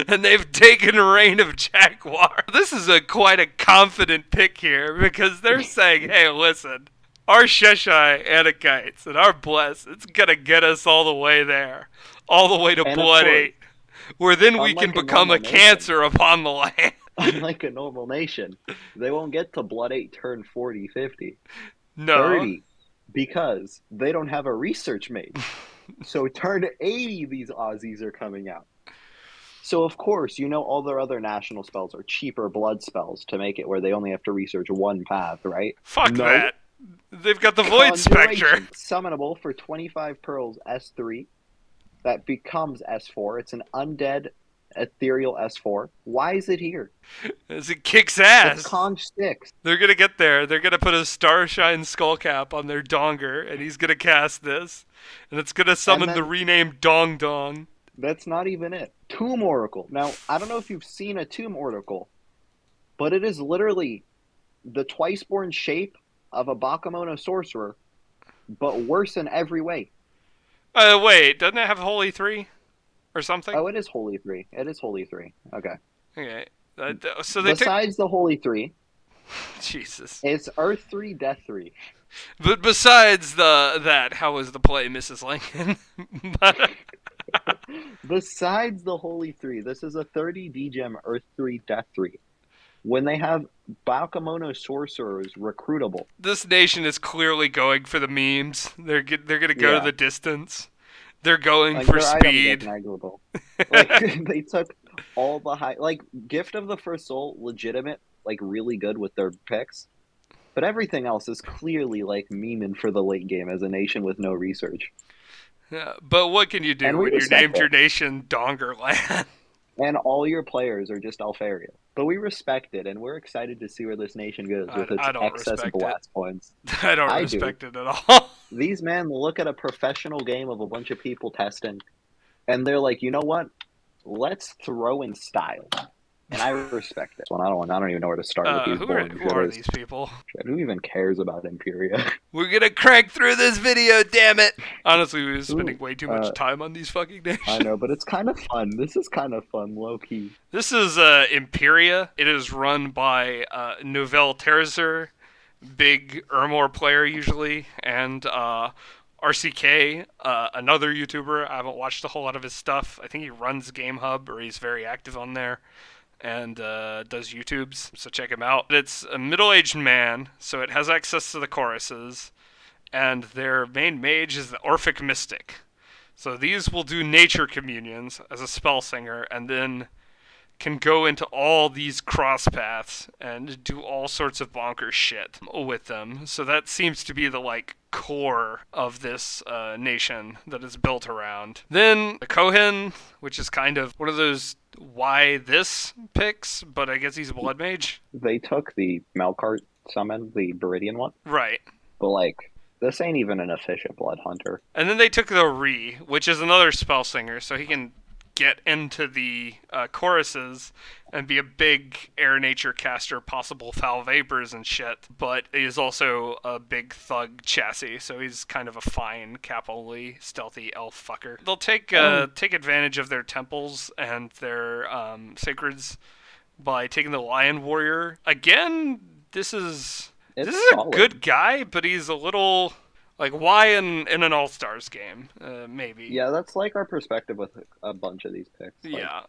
A: and they've taken Reign of Jaguar. This is quite a confident pick here, because they're saying, hey, listen, our Cheshire Anakites and our Bless, it's going to get us all the way there. All the way to Blood 8. Where then we can become a cancer upon the land.
B: Unlike a normal nation, they won't get to Blood 8 turn 40, 50.
A: No.
B: 30. Because they don't have a research mage. So turn 80, these Aussies are coming out. So of course, all their other national spells are cheaper blood spells to make it where they only have to research one path, right?
A: Fuck
B: No.
A: that. They've got the Void Spectre.
B: Conjuration. Summonable for 25 pearls S3. That becomes S4. It's an undead ethereal S4. Why is it here?
A: As it kicks
B: It's
A: ass.
B: Conj 6.
A: They're gonna get there. They're gonna put a Starshine Skullcap on their Donger, and he's gonna cast this, and it's gonna
B: And
A: summon the
B: then
A: renamed Dong Dong.
B: that's not even it. Tomb Oracle. Now, I don't know if you've seen a Tomb Oracle, but it is literally the twice-born shape of a Bakemono sorcerer, but worse in every way.
A: Wait, doesn't it have Holy 3 or something?
B: Oh, it is Holy 3. It is Holy 3. Okay.
A: Okay. So they took.
B: Besides the Holy 3,
A: Jesus.
B: it's Earth 3, Death 3.
A: But besides that, how was the play, Mrs. Lincoln? But,
B: Besides the Holy 3, this is a 30 D-Gem Earth 3, Death 3. When they have Bakemono sorcerers recruitable.
A: this nation is clearly going for the memes. They're gonna go to
B: Yeah.
A: the distance. They're going
B: Like
A: for
B: their items are
A: speed.
B: negligible. Like they took all the high, like Gift of the First Soul, legitimate, like really good with their picks, but everything else is clearly like memeing for the late game as a nation with no research,
A: Yeah, but what can you do
B: and we
A: when you
B: respect
A: named your
B: it.
A: nation Dongerland?
B: And all your players are just Alfaria, but we respect it, and we're excited to see where this nation goes with its
A: I don't
B: excess
A: respect it.
B: blast points.
A: I don't
B: I do.
A: respect it at all.
B: These men look at a professional game of a bunch of people testing, and they're like, you know what? Let's throw in style. And I respect it. Well, I don't even know where to start with these boring
A: Who are
B: jitters.
A: these people?
B: Who even cares about Empyria?
A: We're gonna crank through this video, damn it! Honestly, we were spending
B: Ooh,
A: way too much time on these fucking nations.
B: I know, but it's kind of fun. This is kind of fun, low key.
A: This is Empyria. It is run by Nouvelle Terracer, big Ermor player usually, and RCK, another YouTuber. I haven't watched a whole lot of his stuff. I think he runs Game Hub, or he's very active on there, and does YouTubes, so check him out. It's a middle-aged man, so it has access to the choruses, and their main mage is the Orphic Mystic. So these will do nature communions as a spell singer, and then can go into all these cross paths and do all sorts of bonkers shit with them. So that seems to be the like core of this nation that is built around. Then the Kohen, which is kind of one of those why this picks, but I guess he's a blood mage.
B: They took the Melkart summon, the Viridian one,
A: Right.
B: but like, this ain't even an efficient blood hunter.
A: And then they took the Re, which is another spell singer, so he can get into the choruses and be a big air nature caster, possible foul vapors and shit, but he's also a big thug chassis, so he's kind of a fine, cap-only, stealthy elf fucker. They'll take advantage of their temples and their sacreds by taking the Lion Warrior. Again, this is
B: It's
A: a
B: solid.
A: good guy, but he's a little like why in an All-Stars game, maybe.
B: Yeah, that's like our perspective with a bunch of these picks. Like,
A: Yeah.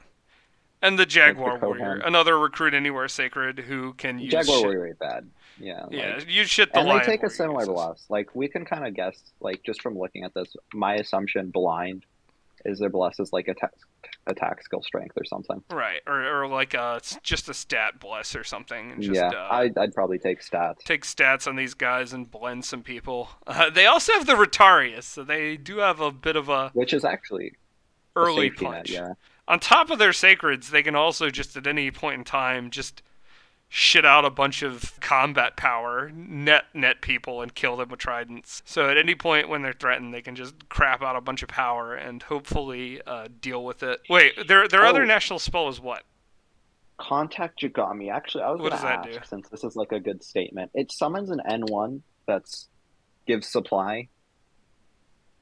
A: And the Jaguar
B: Like the
A: Warrior,
B: Kohan.
A: another recruit anywhere sacred who can use
B: Jaguar
A: shit.
B: Warrior ain't bad. Yeah.
A: Yeah,
B: Like,
A: use shit the
B: and
A: Lion
B: they take a
A: Warrior
B: similar
A: uses.
B: blast. Like we can kind of guess, like just from looking at this, my assumption blind is their bless is like attack skill strength or something.
A: Right, or like just a stat bless or something. And just,
B: Yeah, I'd probably take stats.
A: take stats on these guys and blend some people. They also have the Rotarius, so they do have a bit of a
B: Which is actually a
A: early
B: safety net,
A: punch.
B: yeah.
A: On top of their sacreds, they can also just at any point in time just shit out a bunch of combat power, net people, and kill them with tridents. So at any point when they're threatened, they can just crap out a bunch of power and hopefully deal with it. Wait, their other national spell is what?
B: Contact Jagami. Actually, I was
A: What
B: going
A: does
B: to
A: that
B: ask,
A: do?
B: since this is like a good statement. It summons an N1 that's gives supply,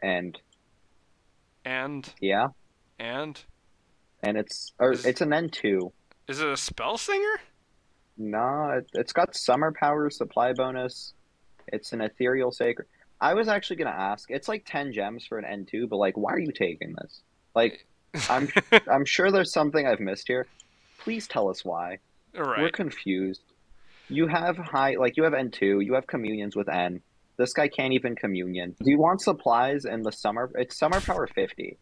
B: and
A: And
B: yeah,
A: and
B: and it's
A: Is-
B: an N2.
A: is it a spell singer?
B: No, it's got summer power supply bonus. It's an ethereal sacred. I was actually going to ask. It's like 10 gems for an N2, but like, why are you taking this? Like, I'm I'm sure there's something I've missed here. Please tell us why. We're
A: Right.
B: confused. You have you have N2, you have communions with N. This guy can't even communion. Do you want supplies in the summer? It's summer power 50.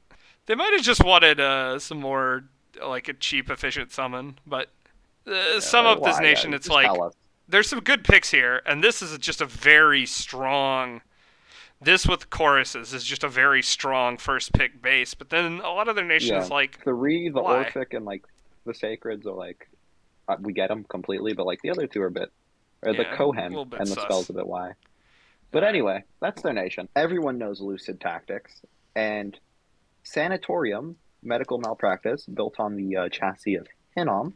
A: They might have just wanted some more like a cheap, efficient summon, but sum up this
B: Why? Yeah,
A: nation. It's
B: just
A: like
B: tell us.
A: there's some good picks here, and this is just a very strong. This with choruses is just a very strong first pick base, but then a lot of their nations
B: Yeah,
A: like
B: three, the
A: why?
B: Orphic and like the Sacreds are like we get them completely, but like the other two are a bit, or the
A: Yeah, a
B: Kohen
A: little bit
B: and the spells
A: sus.
B: a bit why. But
A: Uh,
B: anyway, that's their nation. Everyone knows Lucid Tactics, and Sanitorium, medical malpractice, built on the chassis of Hinnom,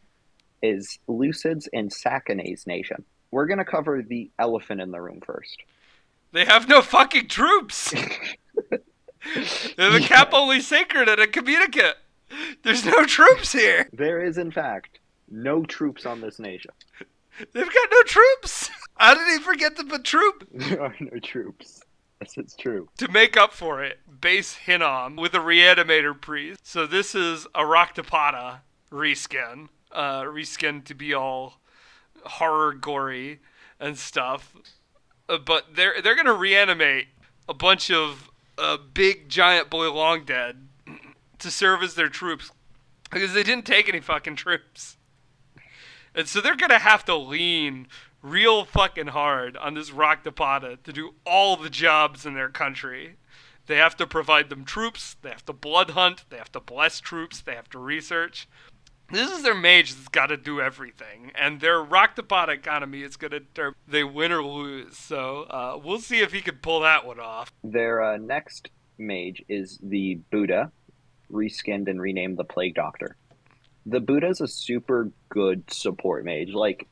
B: is Lucid's and Sakine's nation. We're going to cover the elephant in the room first.
A: they have no fucking troops. They have a cap
B: Yes,
A: only sacred and a communicate. There's no troops here.
B: there is, in fact, no troops on this nation.
A: They've got no troops. How did he forget to put troop?
B: There are no troops. Yes, it's true.
A: To make up for it, base Hinnom with a reanimator priest. So this is a Raktapada reskin. Reskin to be all horror gory and stuff. But they're gonna reanimate a bunch of big giant boy long dead to serve as their troops because they didn't take any fucking troops. And so they're gonna have to lean real fucking hard on this Raktapada to do all the jobs in their country. They have to provide them troops, they have to blood hunt, they have to bless troops, they have to research. This is their mage that's got to do everything, and their Raktapada economy is going to determine they win or lose. So we'll see if he can pull that one off.
B: Their next mage is the Buddha, reskinned and renamed the Plague Doctor. The Buddha is a super good support mage. Like,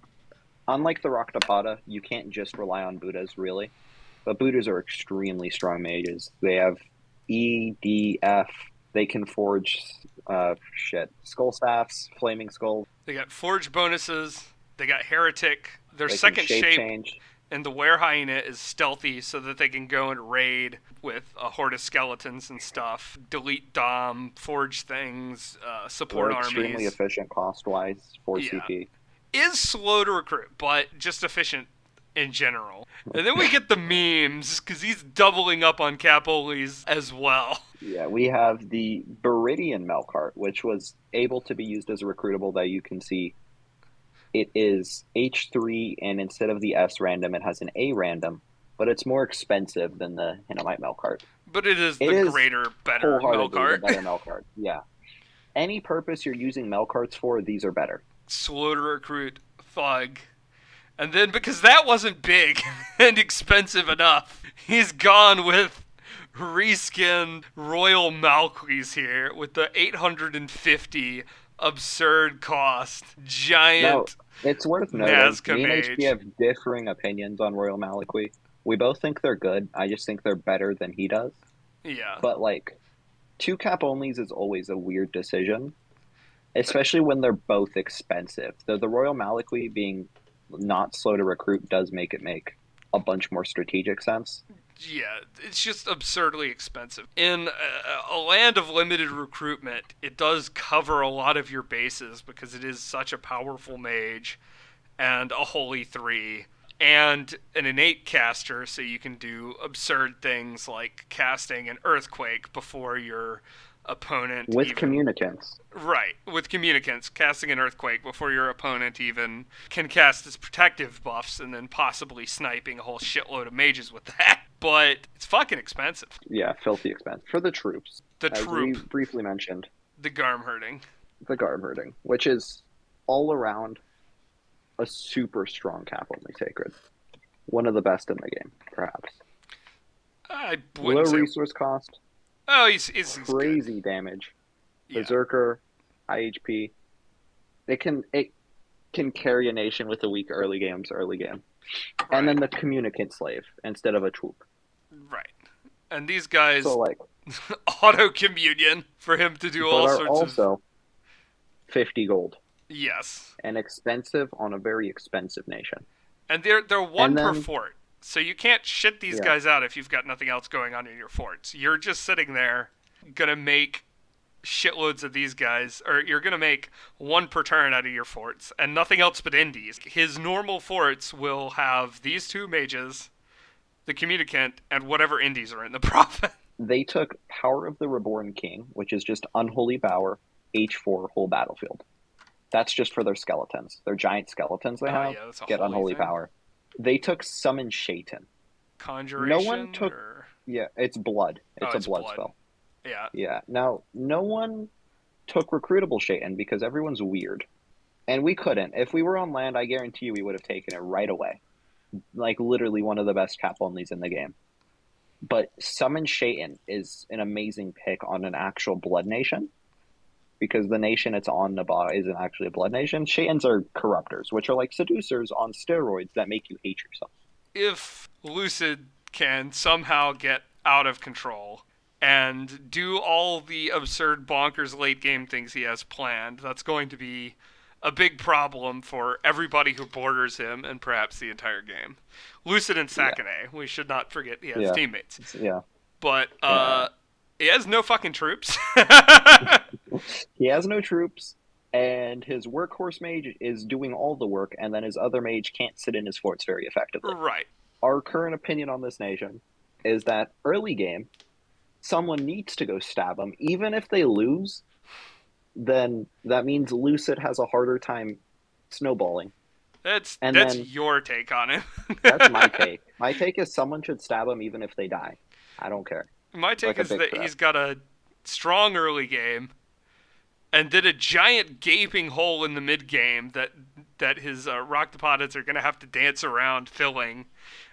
B: unlike the Raktapada, you can't just rely on Buddhas, really. But Buddhas are extremely strong mages. They have E, D, F. They can forge, skull staffs, flaming skulls.
A: They got forge bonuses. They got heretic. Their
B: They can
A: second
B: shape
A: shape
B: change.
A: and the were hyena is stealthy, so that they can go and raid with a horde of skeletons and stuff. Delete dom, forge things, support
B: They're extremely
A: armies.
B: efficient cost-wise for
A: Yeah,
B: CP.
A: is slow to recruit, but just efficient in general. And then we get the memes, because he's doubling up on Capoli's as well.
B: Yeah, we have the Beridian Melkart, which was able to be used as a recruitable that you can see. It is H3, and instead of the S random, it has an A random, but it's more expensive than the Hinnomite Melkart.
A: But it is
B: It
A: the
B: is
A: greater, better
B: wholeheartedly the
A: Melkart.
B: better Melkart. Yeah. Any purpose you're using Melkarts for, these are better.
A: Slow to recruit, thug. And then, because that wasn't big and expensive enough, he's gone with reskinned Royal Malquis here with the 850 absurd cost
B: Now,
A: giant
B: it's worth noting,
A: Nazca
B: me and HP
A: mage.
B: have differing opinions on Royal Maliqui. We both think they're good. I just think they're better than he does.
A: Yeah.
B: But, like, two cap onlys is always a weird decision, especially when they're both expensive. Though the Royal Maliqui being not slow to recruit does make a bunch more strategic sense.
A: Yeah, it's just absurdly expensive. In a land of limited recruitment, it does cover a lot of your bases because it is such a powerful mage and a holy 3 and an innate caster, so you can do absurd things like casting an earthquake before your opponent
B: With
A: even
B: communicants.
A: right, with communicants, casting an earthquake before your opponent even can cast his protective buffs, and then possibly sniping a whole shitload of mages with that. But it's fucking expensive.
B: Yeah, filthy expense. For the troops,
A: The
B: as we
A: troop,
B: briefly mentioned,
A: the garm herding.
B: the garb herding, which is all around a super strong cap only sacred. One of the best in the game, perhaps.
A: I
B: Low
A: wouldn't say.
B: resource cost,
A: Oh, he's good.
B: crazy damage.
A: Yeah,
B: Berserker, high HP. It can carry a nation with a weak early game. And then
A: right,
B: the communicant slave instead of a troop.
A: right. And these guys
B: So like,
A: auto communion for him to do
B: but
A: all
B: are
A: sorts of.
B: also 50 gold
A: Yes,
B: and expensive on a very expensive nation.
A: and they're one
B: And
A: per
B: then
A: fort, so you can't shit these
B: yeah,
A: guys out if you've got nothing else going on in your forts. You're just sitting there, gonna make shitloads of these guys, or you're gonna make one per turn out of your forts, and nothing else but indies. His normal forts will have these two mages, the Communicant, and whatever indies are in the province.
B: They took Power of the Reborn King, which is just Unholy Power, H4, whole battlefield. That's just for their skeletons. Their giant skeletons they
A: Oh
B: have
A: yeah, that's a
B: get
A: holy
B: Unholy
A: thing.
B: Power. They took Summon Shaitan. No one
A: Conjuration
B: took,
A: or
B: yeah, it's blood.
A: oh,
B: It's a
A: it's
B: blood
A: blood.
B: spell.
A: Yeah.
B: Yeah. Now, no one took Recruitable Shaitan because everyone's weird. And we couldn't. If we were on land, I guarantee you we would have taken it right away. Like, literally one of the best cap onlys in the game. But Summon Shaitan is an amazing pick on an actual blood nation because the nation it's on Nabah isn't actually a blood nation. Shaitans are corruptors, which are like seducers on steroids that make you hate yourself.
A: If Lucid can somehow get out of control and do all the absurd bonkers late game things he has planned, that's going to be a big problem for everybody who borders him and perhaps the entire game. Lucid and
B: Yeah,
A: Sakane, we should not forget he has
B: yeah,
A: teammates.
B: yeah,
A: But
B: yeah.
A: he has no fucking troops.
B: He has no troops, and his workhorse mage is doing all the work, and then his other mage can't sit in his forts very effectively.
A: Right.
B: Our current opinion on this nation is that early game, someone needs to go stab them, even if they lose. Then that means Lucid has a harder time snowballing. And
A: That's
B: then
A: your take on it.
B: that's my take. My take is someone should stab him even if they die. I don't care.
A: My take
B: Like a
A: is
B: big
A: that
B: threat.
A: he's got a strong early game and did a giant gaping hole in the mid game that his rock deposits are going to have to dance around filling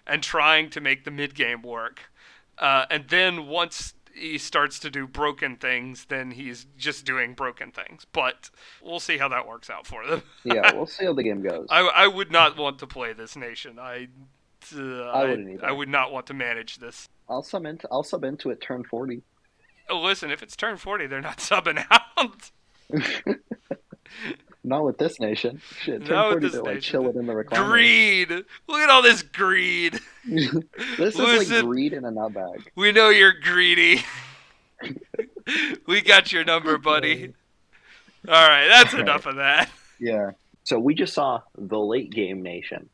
A: and trying to make the mid game work. And then once he starts to do broken things, then he's just doing broken things. But we'll see how that works out for them.
B: Yeah, we'll see how the game goes.
A: I would not want to play this nation.
B: I wouldn't
A: I
B: either.
A: would not want to manage this.
B: I'll sub into it turn 40.
A: Oh, listen, if it's turn 40, they're not subbing out.
B: Not with this nation. Shit, turn
A: Not with
B: 40
A: this
B: they're like
A: nation.
B: chilling in the recliner.
A: Greed. Look at all this greed.
B: This is like
A: Listen,
B: greed in a nutbag.
A: we know you're greedy. We got your number, buddy. All right, that's
B: All right.
A: enough of that.
B: Yeah. So we just saw the late game nation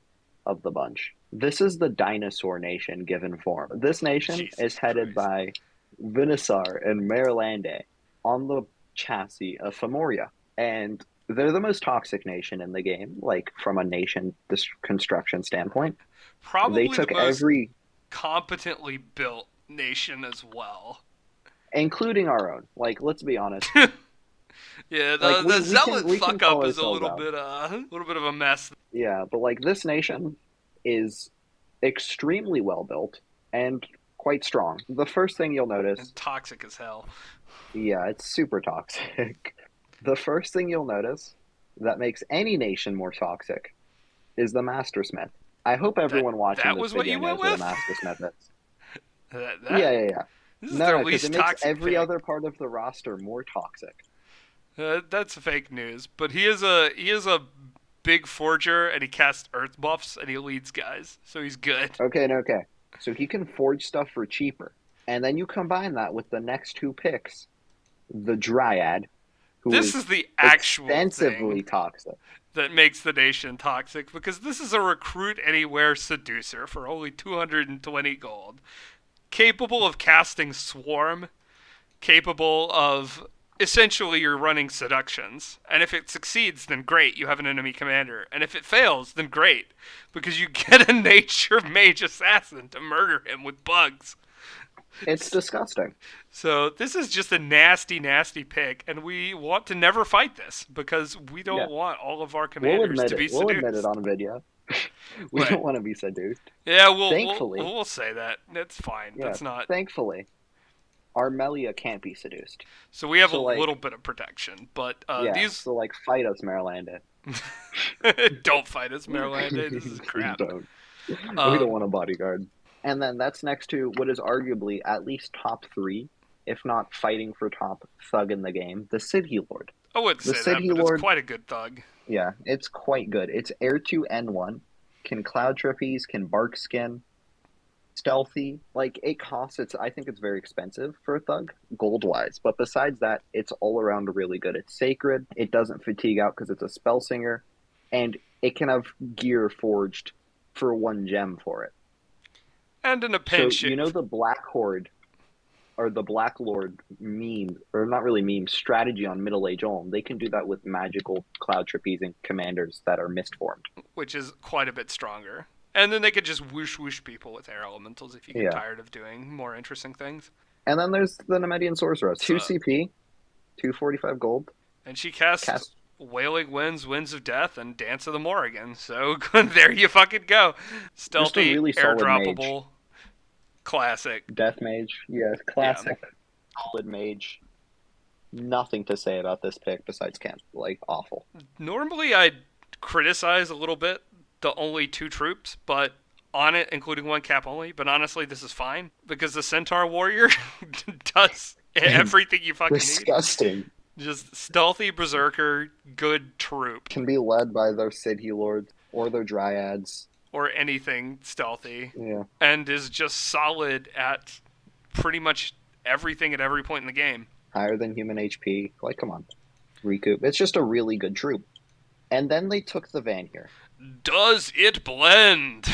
B: of the bunch. This is the dinosaur nation given form. This nation
A: Jesus
B: is headed
A: Christ.
B: by Vinisar and Marilande on the chassis of Femoria. And they're the most toxic nation in the game, like from a nation construction standpoint. They
A: Probably the
B: took
A: most
B: every,
A: competently built nation as well.
B: including our own. Like, let's be honest.
A: Yeah,
B: Like
A: the
B: we can
A: zealot
B: we can
A: fuck up
B: call
A: is
B: ourselves out.
A: a little bit of a mess.
B: Yeah, but like this nation is extremely well built and quite strong. The first thing you'll notice,
A: And toxic as hell.
B: yeah, it's super toxic. The first thing you'll notice that makes any nation more toxic is the Master Smith. I hope
A: That
B: everyone watching
A: that
B: this
A: was what
B: video
A: you went
B: knows what a
A: with?
B: Master Smith is.
A: That
B: Yeah, yeah, yeah.
A: this is
B: No,
A: their
B: no, because it
A: least
B: makes
A: toxic
B: every
A: pick.
B: other part of the roster more toxic.
A: That's fake news. But he is a big forger, and he casts earth buffs, and he leads guys, so he's good.
B: Okay, no, okay. So he can forge stuff for cheaper. And then you combine that with the next two picks, the Dryad, who
A: This
B: is
A: is the actual thing
B: extensively toxic.
A: that makes the nation toxic, because this is a recruit anywhere seducer for only 220 gold, capable of casting swarm, capable of essentially you're running seductions. And if it succeeds, then great, you have an enemy commander. And if it fails, then great, because you get a nature mage assassin to murder him with bugs.
B: It's disgusting.
A: So this is just a nasty, nasty pick, and we want to never fight this because we
B: Yeah,
A: don't want all of our
B: we'll
A: commanders
B: admit
A: to
B: it.
A: be
B: We'll admit it
A: seduced.
B: on video. We
A: Right.
B: don't want to be seduced.
A: Yeah, we'll
B: Thankfully,
A: we'll say that. That's fine.
B: yeah,
A: That's not.
B: thankfully, our Melia can't be seduced.
A: So we have a
B: So
A: little
B: like,
A: bit of protection, but
B: yeah,
A: these
B: so like fight us, Maryland.
A: don't fight us, Maryland. This is
B: Please
A: crap.
B: don't. We don't
A: Um,
B: want a bodyguard. And then that's next to what is arguably at least top three, if not fighting for top thug in the game, the Sidhe Lord.
A: I wouldn't
B: The
A: say that,
B: Sidhe
A: but it's
B: Lord,
A: quite a good thug.
B: yeah, it's quite good. It's Air 2 N1, can Cloud Trapeze, can Bark Skin, stealthy. Like, it costs, I think it's very expensive for a thug, gold wise. But besides that, it's all around really good. It's sacred, it doesn't fatigue out because it's a spell singer, and it can have gear forged for one gem for it.
A: And in a
B: So
A: pinch,
B: you know the Black Horde or the Black Lord meme, or not really meme, strategy on Middle Age Ulm. They can do that with magical cloud trapezing commanders that are mistformed.
A: which is quite a bit stronger. And then they could just whoosh whoosh people with air elementals if you get
B: Yeah.
A: tired of doing more interesting things.
B: And then there's the Nemedian Sorceress. 2
A: So,
B: CP, 245 gold.
A: and she casts
B: Cast
A: Wailing Winds, Winds of Death, and Dance of the Morrigan. So there you fucking go.
B: just a
A: Stealthy,
B: really solid mage.
A: airdroppable, classic.
B: Death mage. Yeah,
A: Yeah.
B: classic. Solid mage. Nothing to say about this pick besides camp. Like, awful.
A: Normally I'd criticize a little bit the only two troops, but on it, including one cap only. But honestly, this is fine because the Centaur Warrior does everything you fucking need.
B: Disgusting.
A: Just stealthy berserker, good troop,
B: Can be led by their Sidhe Lords or their Dryads.
A: or anything stealthy,
B: Yeah.
A: and is just solid at pretty much everything at every point in the game.
B: Higher than human HP. Like, come on. Recoup. It's just a really good troop. And then they took the van here.
A: Does it blend?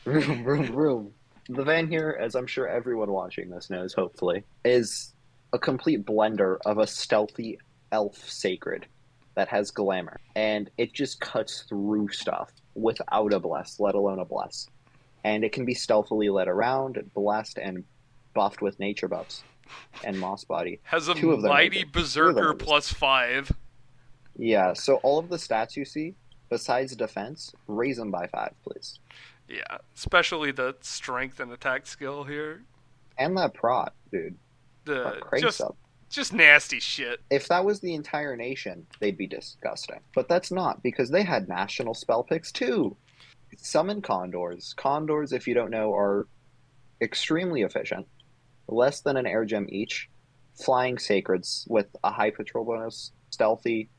B: Vroom, vroom, vroom. The van here, as I'm sure everyone watching this knows, hopefully, is a complete blender of a stealthy elf sacred that has glamour. And it just cuts through stuff without a bless, let alone a bless. And it can be stealthily led around, blessed, and buffed with nature buffs. And Moss Body.
A: Has a
B: Two of them
A: mighty
B: are good.
A: berserker
B: are good.
A: +5.
B: Yeah, so all of the stats you see, besides defense, raise them by 5, please.
A: Yeah, especially the strength and attack skill here.
B: And that prot, dude.
A: The
B: Cranks up.
A: just nasty shit.
B: If that was the entire nation, they'd be disgusting. But that's not, because they had national spell picks too. Summon Condors. Condors, if you don't know, are extremely efficient. Less than an air gem each. Flying sacreds with a high patrol bonus. Stealthy.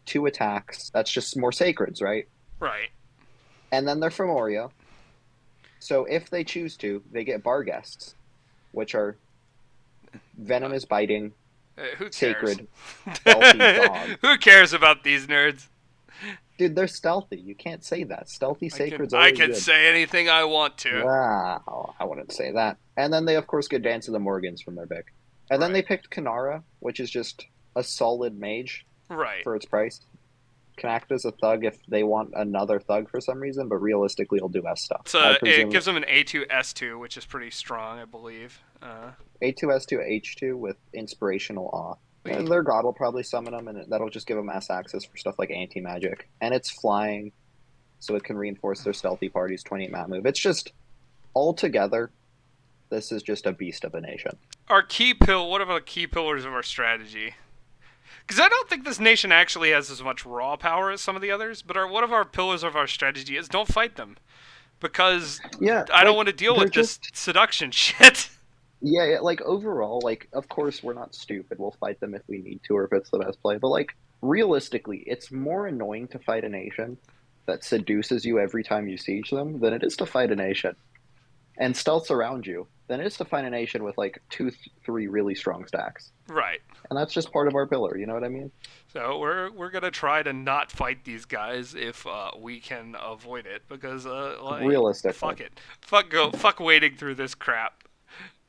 B: 2 attacks. That's just more sacreds, right?
A: Right.
B: And then they're from Oreo. So if they choose to, they get Barghests, which are venomous biting,
A: Who cares?
B: sacred, stealthy dog.
A: Who cares about these nerds?
B: Dude, they're stealthy. You can't say that. Stealthy sacred's
A: I
B: always
A: can
B: good.
A: say anything I want to.
B: Wow, I wouldn't say that. And then they, of course, get Dance of the Morgans from their pick. And then
A: Right.
B: they picked Kanara, which is just a solid mage
A: Right.
B: for its price. Can act as a thug if they want another thug for some reason, but realistically, he'll do S stuff.
A: So it gives them an A2 S2, which is pretty strong, I believe.
B: A2 S2 H2 with inspirational awe. And their god will probably summon them, and that'll just give them S access for stuff like anti-magic. And it's flying, so it can reinforce their stealthy party's 28 map move. It's just, altogether, this is just a beast of a nation.
A: What are the key pillars of our strategy? Because I don't think this nation actually has as much raw power as some of the others, but one of our pillars of our strategy is don't fight them. Because
B: Yeah,
A: I don't want to deal with this seduction shit.
B: Yeah, like overall, like of course we're not stupid. We'll fight them if we need to or if it's the best play. But like realistically, it's more annoying to fight a nation that seduces you every time you siege them than it is to fight a nation and stealths around you than it is to fight a nation with like 2-3 really strong stacks.
A: Right.
B: And that's just part of our pillar, you know what I mean?
A: So we're gonna try to not fight these guys if we can avoid it, because like,
B: Realistically.
A: fuck it, fuck wading through this crap.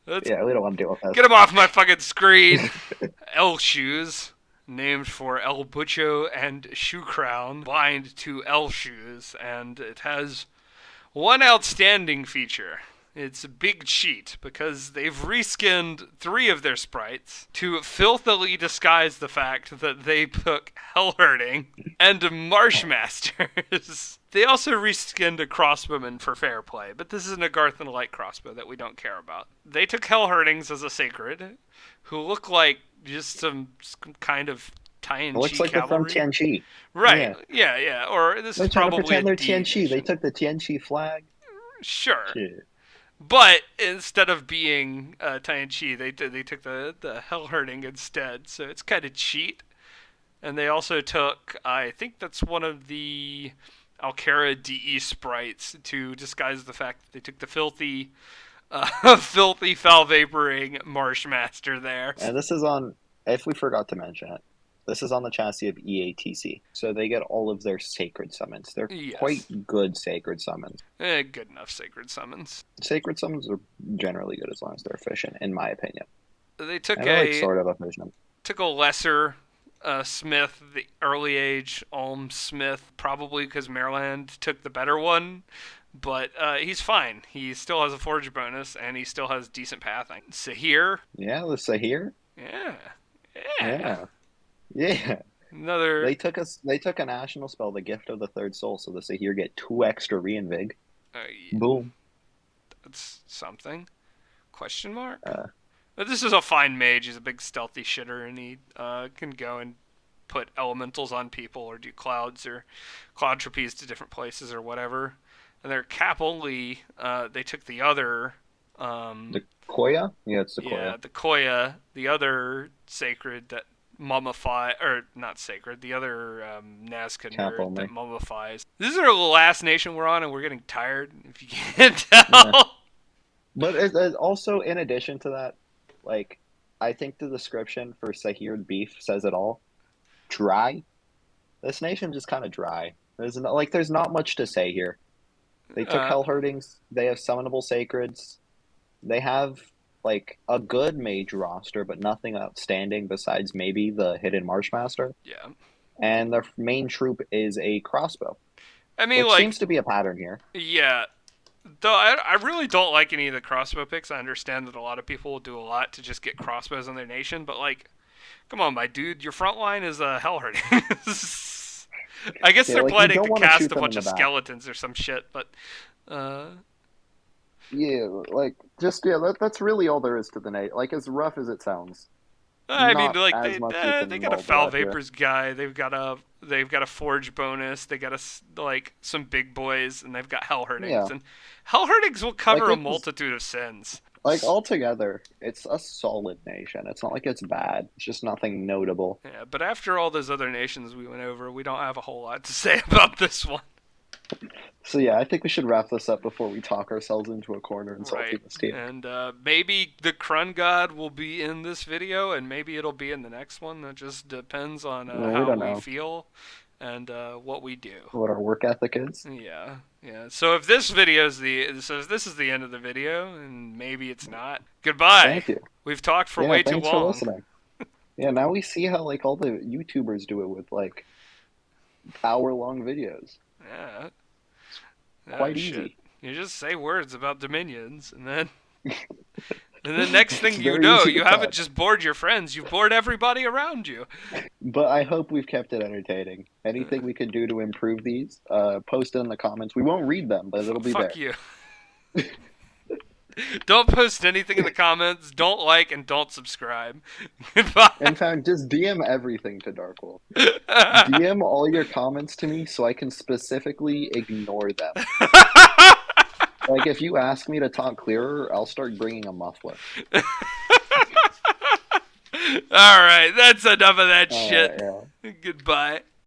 B: Yeah, we don't want to deal with that.
A: Get him off my fucking screen. Elshoes, named for El Butcho and Shoe Crown, bind to Elshoes, and it has one outstanding feature. It's a big cheat, because they've reskinned 3 of their sprites to filthily disguise the fact that they took Hellhurting and Marshmasters. They also reskinned a crossbowman for fair play, but this is an Agarthan light crossbow that we don't care about. They took Hellhurtings as a sacred, who look like just some kind of Tianchi
B: looks like
A: cavalry.
B: they're from Tianchi.
A: Right, yeah. Or this
B: They're
A: is
B: trying to
A: probably
B: pretend
A: a
B: they're
A: D
B: Tianchi.
A: nation.
B: They took the Tianchi flag.
A: Sure.
B: Shit.
A: But instead of being Tianchi, they took the Hellhurting instead, so it's kind of cheat. And they also took, I think that's one of the Alcara DE sprites to disguise the fact that they took the filthy foul vaporing Marshmaster there.
B: And this is on, if we forgot to mention it, This is on the chassis of EATC. So they get all of their sacred summons. They're
A: Yes.
B: quite good sacred summons.
A: Good enough sacred summons.
B: Sacred summons are generally good as long as they're efficient, in my opinion.
A: They took
B: And they're like sort of efficient.
A: lesser Smith, the early age Ulm Smith, probably because Maryland took the better one. But he's fine. He still has a forge bonus, and he still has decent pathing. Sahir.
B: Yeah, the Sahir.
A: Yeah.
B: Yeah. Yeah.
A: Another.
B: They took a national spell, the Gift of the Third Soul, so the Sahir get 2 extra reinvig.
A: Yeah.
B: Boom.
A: That's something. Question mark?
B: Uh,
A: But this is a fine mage. He's a big stealthy shitter, and he can go and put elementals on people or do clouds or cloud trapeze to different places or whatever. And they're cap only. They took the other.
B: the Koya? Yeah, it's the Koya.
A: Yeah, the Koya, the other sacred that mummify, or not sacred, the other Nazca nerd that mummifies. This is our last nation we're on, and we're getting tired, if you can't tell.
B: Yeah. But it's also, in addition to that, like, I think the description for Sahir beef says it all. Dry. This nation just kind of dry. There's not much to say here. They took Hell Herdings. They have summonable sacreds. They have like a good mage roster, but nothing outstanding besides maybe the hidden Marshmaster.
A: Yeah.
B: And their main troop is a crossbow.
A: I mean,
B: which seems to be a pattern here.
A: Yeah. Though I really don't like any of the crossbow picks. I understand that a lot of people will do a lot to just get crossbows on their nation, but like, come on, my dude, your front line is Hell Herding. I guess they're planning to cast a bunch of skeletons or some shit, but
B: yeah, like that's really all there is to the nate. Like, as rough as it sounds.
A: I mean, like they got a foul vapors guy. They've got a forge bonus. They got some big boys, and they've got Hell Herdings. Yeah. And Hell Herdings will cover a multitude of sins.
B: Like, altogether, it's a solid nation. It's not like it's bad. It's just nothing notable.
A: Yeah, but after all those other nations we went over, we don't have a whole lot to say about this one.
B: So yeah, I think we should wrap this up before we talk ourselves into a corner insulting this team.
A: And maybe the Krun God will be in this video, and maybe it'll be in the next one. That just depends on how we feel and what we do.
B: What our work ethic is.
A: Yeah. So if this is the end of the video, and maybe it's not, goodbye.
B: Thank you.
A: We've talked for way too long.
B: Thanks for listening. Yeah, now we see how like all the YouTubers do it with like hour-long videos.
A: Yeah.
B: Quite easy.
A: You just say words about dominions, and then next thing you know, you haven't just bored your friends, you've bored everybody around you.
B: But I hope we've kept it entertaining. Anything we can do to improve these, post it in the comments. We won't read them, but it'll be there.
A: Fuck you. Don't post anything in the comments, don't like, and don't subscribe. Goodbye.
B: In fact, just DM everything to Darkwolf. DM all your comments to me so I can specifically ignore them. Like, if you ask me to talk clearer, I'll start bringing a muffler.
A: Alright, that's enough of that shit.
B: Yeah.
A: Goodbye.